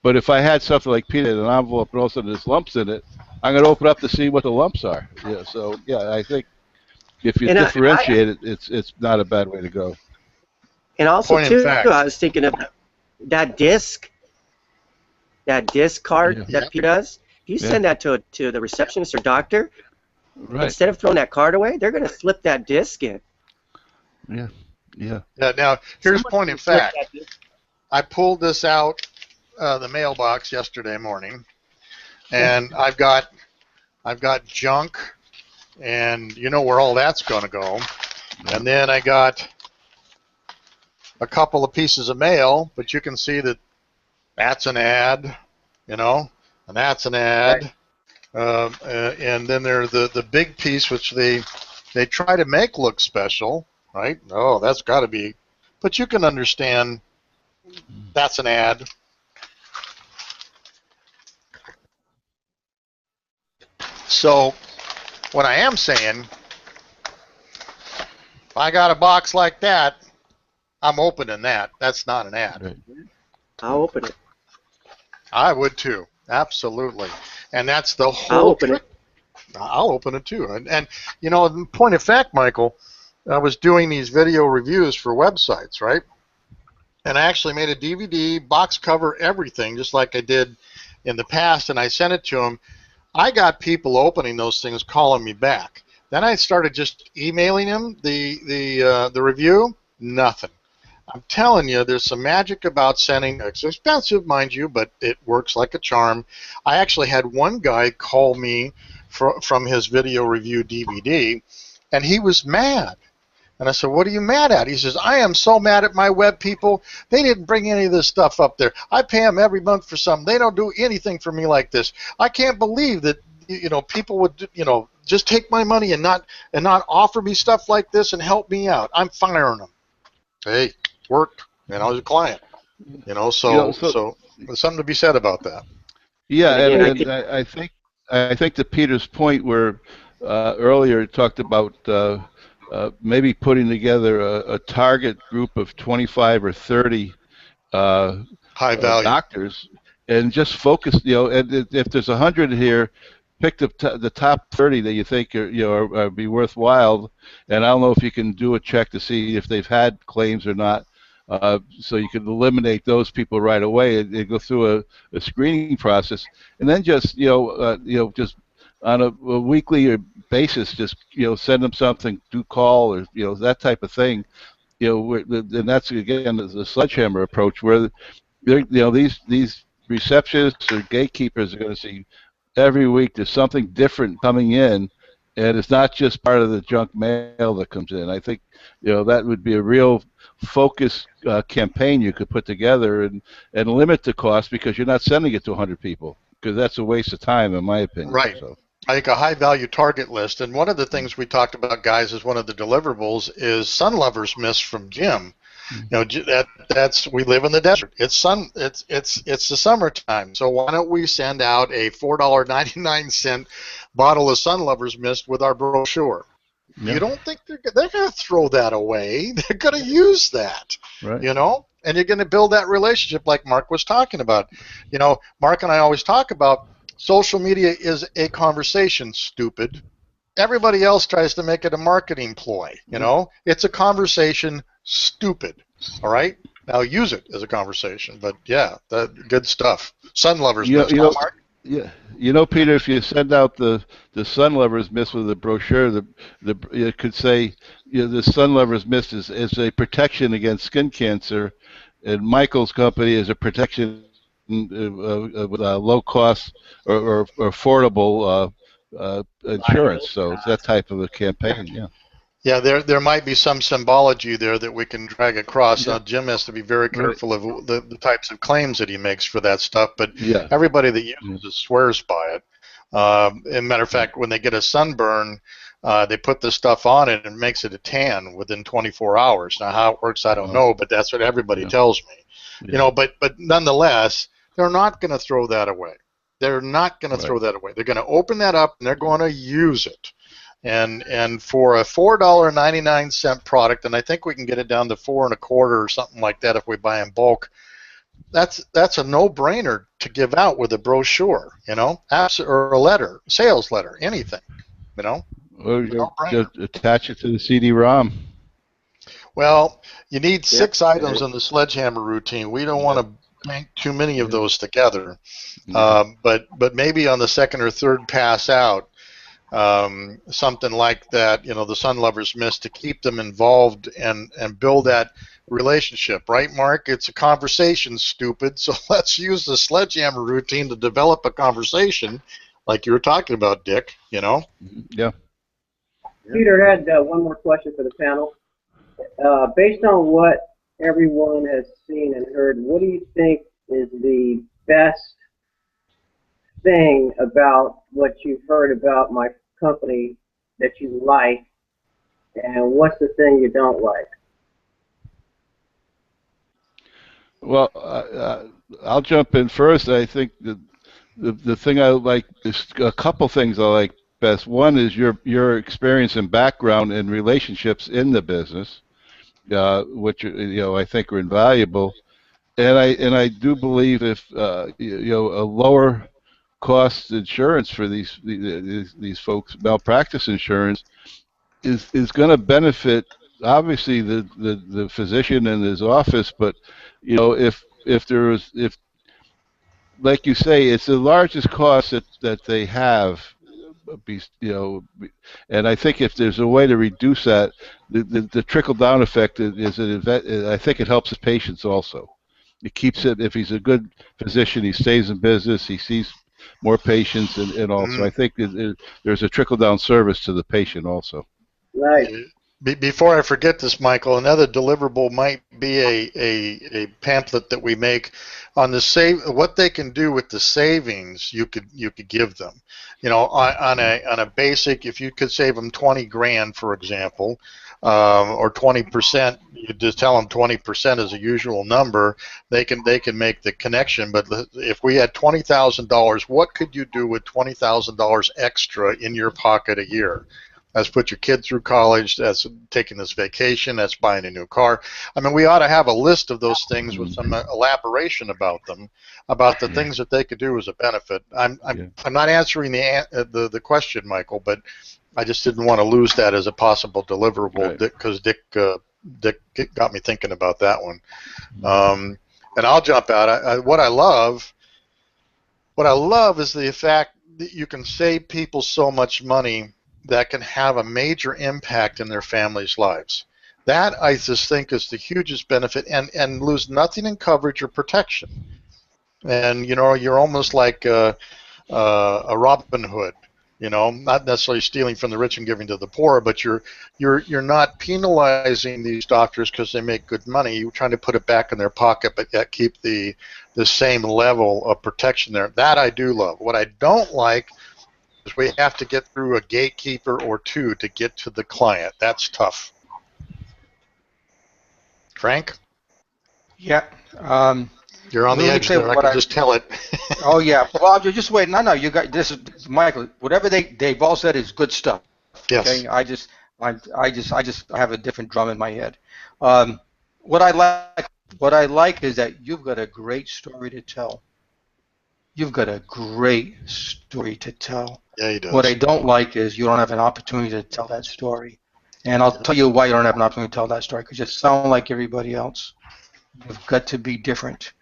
But if I had something like Peter in an envelope and all of a sudden there's lumps in it, I'm going to open up to see what the lumps are. Yeah. So I think if you differentiate it, it's not a bad way to go. And also too, I was thinking of that disc card that Peter does. If you send that to the receptionist or doctor, instead of throwing that card away, they're going to slip that disc in. Yeah. Now here's point in fact. I pulled this out the mailbox yesterday morning, and I've got junk, and you know where all that's going to go. And then I got a couple of pieces of mail, but you can see that that's an ad, and that's an ad. And then there's the big piece, which they try to make look special, right? Oh, that's got to be, but you can understand that's an ad. So what I am saying, if I got a box like that, I'm opening that. That's not an ad. Right. I'll open it. I would too. Absolutely. And that's the whole I'll open it. I'll open it too. And in point of fact, Michael, I was doing these video reviews for websites, right? And I actually made a DVD, box cover, everything, just like I did in the past, and I sent it to them. I got people opening those things calling me back. Then I started just emailing them the review. Nothing. I'm telling you, there's some magic about sending. It's expensive, mind you, but it works like a charm. I actually had one guy call me from his video review DVD, and he was mad. And I said, what are you mad at? He says, I am so mad at my web people. They didn't bring any of this stuff up there. I pay them every month for something. They don't do anything for me like this. I can't believe that people would just take my money and not offer me stuff like this and help me out. I'm firing them. Hey, worked. I was a client. So there's something to be said about that. Yeah, and I think to Peter's point where earlier talked about maybe putting together a target group of 25 or 30 high value doctors and just focus. And if there's 100 here, pick the top 30 that you think are be worthwhile. And I don't know if you can do a check to see if they've had claims or not. So you can eliminate those people right away and go through a screening process, and then just just on a weekly basis, just send them something, do call or that type of thing. And that's again the sledgehammer approach where these receptionists or gatekeepers are going to see every week there's something different coming in, and it's not just part of the junk mail that comes in. I think that would be a real focus campaign you could put together and limit the cost because you're not sending it to 100 people because that's a waste of time in my opinion. Right. So. I think a high value target list, and one of the things we talked about, guys, as one of the deliverables is Sun Lovers Mist from Jim. You know, that's we live in the desert. It's the summertime, so why don't we send out a $4.99 bottle of Sun Lovers Mist with our brochure? Yeah. You don't think they're going to throw that away? They're going to use that, Right. you know, and you're going to build that relationship like Mark was talking about. You know, Mark and I always talk about social media is a conversation, stupid. Everybody else tries to make it a marketing ploy, you know. It's a conversation, stupid, all right? Now use it as a conversation, but yeah, good stuff. Sun Lovers Mist, huh, Mark? Yeah, you know, Peter, if you send out the Sun Lovers Mist with a brochure, it could say, you know, the Sun Lovers Mist is a protection against skin cancer, and Michael's company is a protection with low cost or affordable insurance. So it's that type of a campaign. Yeah. Yeah, there might be some symbology there that we can drag across. Yeah. Now, Jim has to be very careful of the types of claims that he makes for that stuff, but Yeah. everybody that uses it swears by it. As a matter of fact, when they get a sunburn, they put this stuff on it and it makes it a tan within 24 hours. Now, how it works, I don't know, but that's what everybody tells me. Yeah. You know, but nonetheless, they're not going to throw that away. They're not going to throw that away. They're going to open that up and they're going to use it. And for a $4.99 product, and I think we can get it down to $4.25 or something like that if we buy in bulk. That's a no-brainer to give out with a brochure, you know, or a letter, sales letter, anything, you know. Or just attach it to the CD-ROM. Well, you need 6 items in the sledgehammer routine. We don't want to bank too many of those together, but maybe on the second or third pass out. Something like that, you know, the Sun Lovers Mist, to keep them involved and build that relationship, right, Mark? It's a conversation, stupid, so let's use the sledgehammer routine to develop a conversation like you were talking about, Dick, you know? Yeah. Peter had one more question for the panel. Based on what everyone has seen and heard, what do you think is the best thing about what you've heard about my company that you like, and what's the thing you don't like? Well, I'll jump in first. I think the thing I like is a couple things I like best. One is your experience and background and relationships in the business, which I think are invaluable. And I do believe if a lower cost insurance for these folks, malpractice insurance, is going to benefit obviously the physician and his office, but if like you say, it's the largest cost that they have, and I think if there's a way to reduce that, the trickle down effect I think it helps the patients also. It keeps it, if he's a good physician, he stays in business, he sees more patients, and also I think there's a trickle-down service to the patient also. Right. Before I forget this, Michael, another deliverable might be a pamphlet that we make on the what they can do with the savings. You could give them, on a basic. If you could save them 20 grand, for example, or 20%, you just tell them 20% is a usual number. They can make the connection. But if we had $20,000, what could you do with $20,000 extra in your pocket a year? That's put your kid through college, that's taking this vacation, that's buying a new car. I mean, we ought to have a list of those things with some elaboration about them, about the things that they could do as a benefit. I'm not answering the question, Michael, but I just didn't want to lose that as a possible deliverable because Dick got me thinking about that one. And I'll jump out. What I love is the fact that you can save people so much money that can have a major impact in their families' lives. That, I just think, is the hugest benefit, and lose nothing in coverage or protection. And you're almost like a Robin Hood, not necessarily stealing from the rich and giving to the poor, but you're not penalizing these doctors because they make good money. You're trying to put it back in their pocket, but yet keep the same level of protection there. That I do love. What I don't like, we have to get through a gatekeeper or two to get to the client. That's tough. Frank? Yeah. You're on the Let me edge tell you there. I what can just tell it. Oh yeah. Well, just wait. No, you got this. Is Michael. Whatever they've all said is good stuff. Yes. Okay. I just have a different drum in my head. What I like is that you've got a great story to tell. You've got a great story to tell. Yeah, he does. What I don't like is you don't have an opportunity to tell that story. And I'll tell you why you don't have an opportunity to tell that story, because you sound like everybody else. You've got to be different.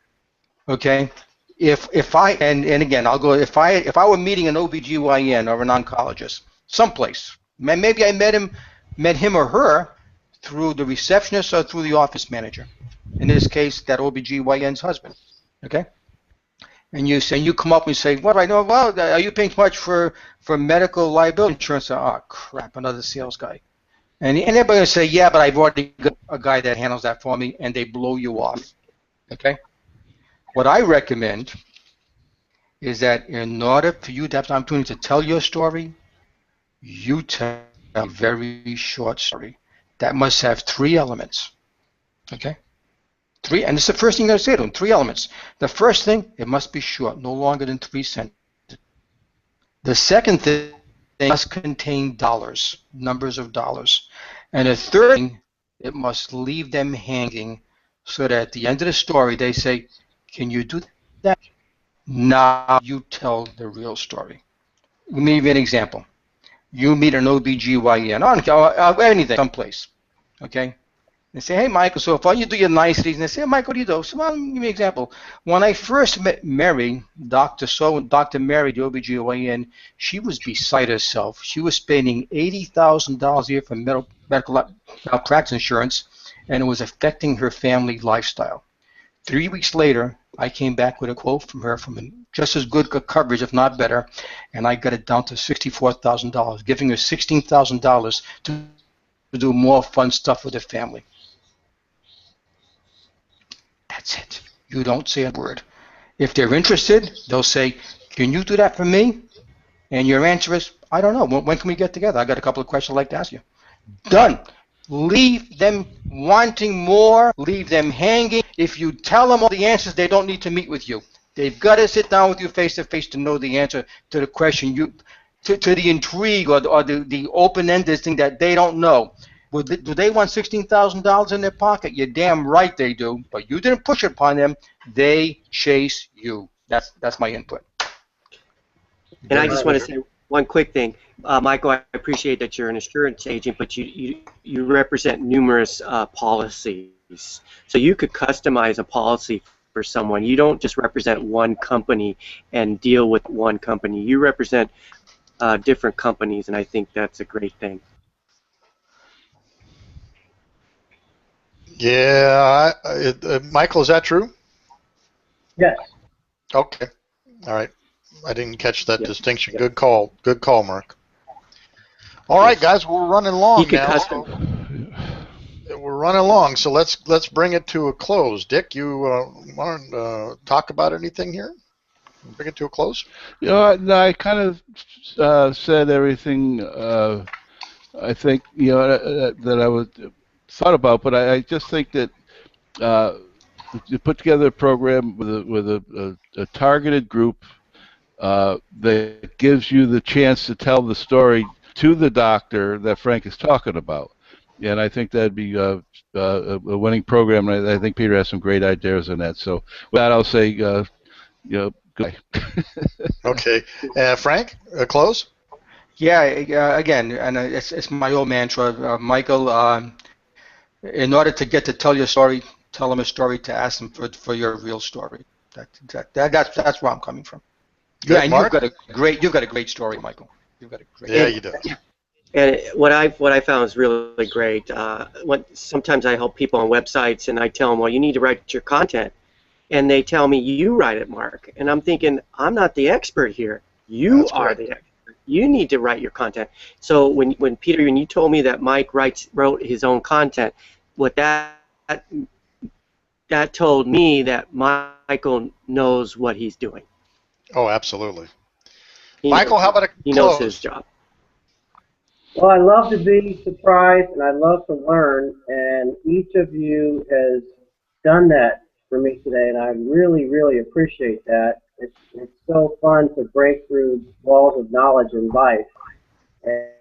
Okay? If I and again I'll go if I were meeting an OBGYN or an oncologist someplace, maybe I met him or her through the receptionist or through the office manager. In this case, that OBGYN's husband. Okay? And you come up and say, what do I know? Well, are you paying too much for medical liability insurance? Oh crap, another sales guy. And everybody will say, yeah, but I've already got a guy that handles that for me, and they blow you off. Okay? What I recommend is that in order for you to have the opportunity to tell your story, you tell a very short story that must have 3 elements. Okay? 3, and it's the first thing you got to say to them, 3 elements. The first thing, it must be short, no longer than 3 sentences. The second thing, it must contain dollars, numbers of dollars. And the third thing, it must leave them hanging so that at the end of the story they say, can you do that? Now you tell the real story. Let me give you an example. You meet an OBGYN, or anything, someplace, okay? They say, hey, Michael, so if all you do your niceties, and they say, hey, Michael, what do you do? So, well, give me an example. When I first met Mary, Dr. Mary, the OBGYN, she was beside herself. She was spending $80,000 a year for medical malpractice insurance, and it was affecting her family lifestyle. 3 weeks later, I came back with a quote from her from just as good coverage, if not better, and I got it down to $64,000, giving her $16,000 to do more fun stuff with her family. That's it. You don't say a word. If they're interested, they'll say, can you do that for me? And your answer is, I don't know. When can we get together? I got a couple of questions I'd like to ask you. Done. Leave them wanting more. Leave them hanging. If you tell them all the answers, they don't need to meet with you. They've got to sit down with you face to face to know the answer to the question, to the intrigue or the open-ended thing that they don't know. Do they want $16,000 in their pocket? You're damn right they do. But you didn't push it upon them. They chase you. That's my input. And I just want to say one quick thing. Michael, I appreciate that you're an insurance agent, but you represent numerous policies. So you could customize a policy for someone. You don't just represent one company and deal with one company. You represent different companies, and I think that's a great thing. Yeah, Michael, is that true? Yes. Okay. All right. I didn't catch that Yep. distinction. Yep. Good call. Good call, Mark. All right, guys, we're running long You could now. custom. We're running long, so let's bring it to a close. Dick, you want to talk about anything here? Bring it to a close. You know, no, I kind of said everything I think that I would thought about, but I just think that you put together a program with a targeted group that gives you the chance to tell the story to the doctor that Frank is talking about. And I think that'd be a winning program. And I think Peter has some great ideas on that. So with that, I'll say, goodbye. Okay. Frank, close? Yeah, again, and it's my old mantra, Michael. In order to get to tell your story, tell them a story to ask them for your real story. That's where I'm coming from. Good, yeah, and Mark? you've got a great story, Michael. You've got a great. Yeah, you do. And what I found is really great. Sometimes I help people on websites, and I tell them, well, you need to write your content, and they tell me, you write it, Mark. And I'm thinking, I'm not the expert here. You That's are correct. the expert. You need to write your content. So when Peter, when you told me that Mike wrote his own content, what that told me that Michael knows what he's doing. Oh, absolutely. Michael, how about a he knows close? his job. Well, I love to be surprised and I love to learn, and each of you has done that for me today, and I really, really appreciate that. It's so fun to break through walls of knowledge in life,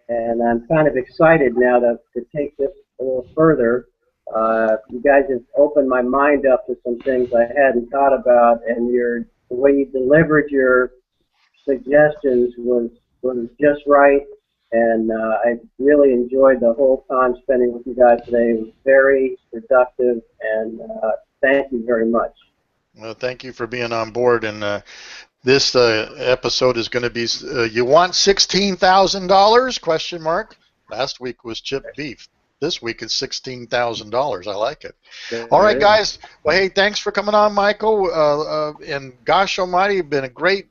and I'm kind of excited now to take this a little further. You guys have opened my mind up to some things I hadn't thought about, and the way you delivered your suggestions was just right, and I really enjoyed the whole time spending with you guys today. It was very productive, and thank you very much. Well, thank you for being on board, and this episode is going to be, you want $16,000? Question mark. Last week was chipped beef. This week is $16,000. I like it. All right, guys. Well, hey, thanks for coming on, Michael. And gosh almighty, you've been a great.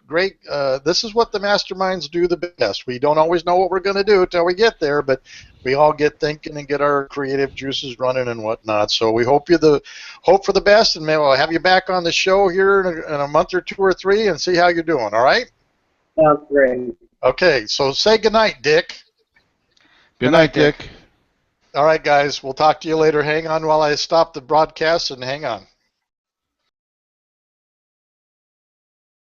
This is what the masterminds do the best. We don't always know what we're going to do until we get there, but we all get thinking and get our creative juices running and whatnot. So we hope for the best, and maybe we'll have you back on the show here in a month or two or three and see how you're doing. All right? Sounds great. Okay. So say goodnight, Dick. Good night, Dick. All right, guys. We'll talk to you later. Hang on while I stop the broadcast, and hang on.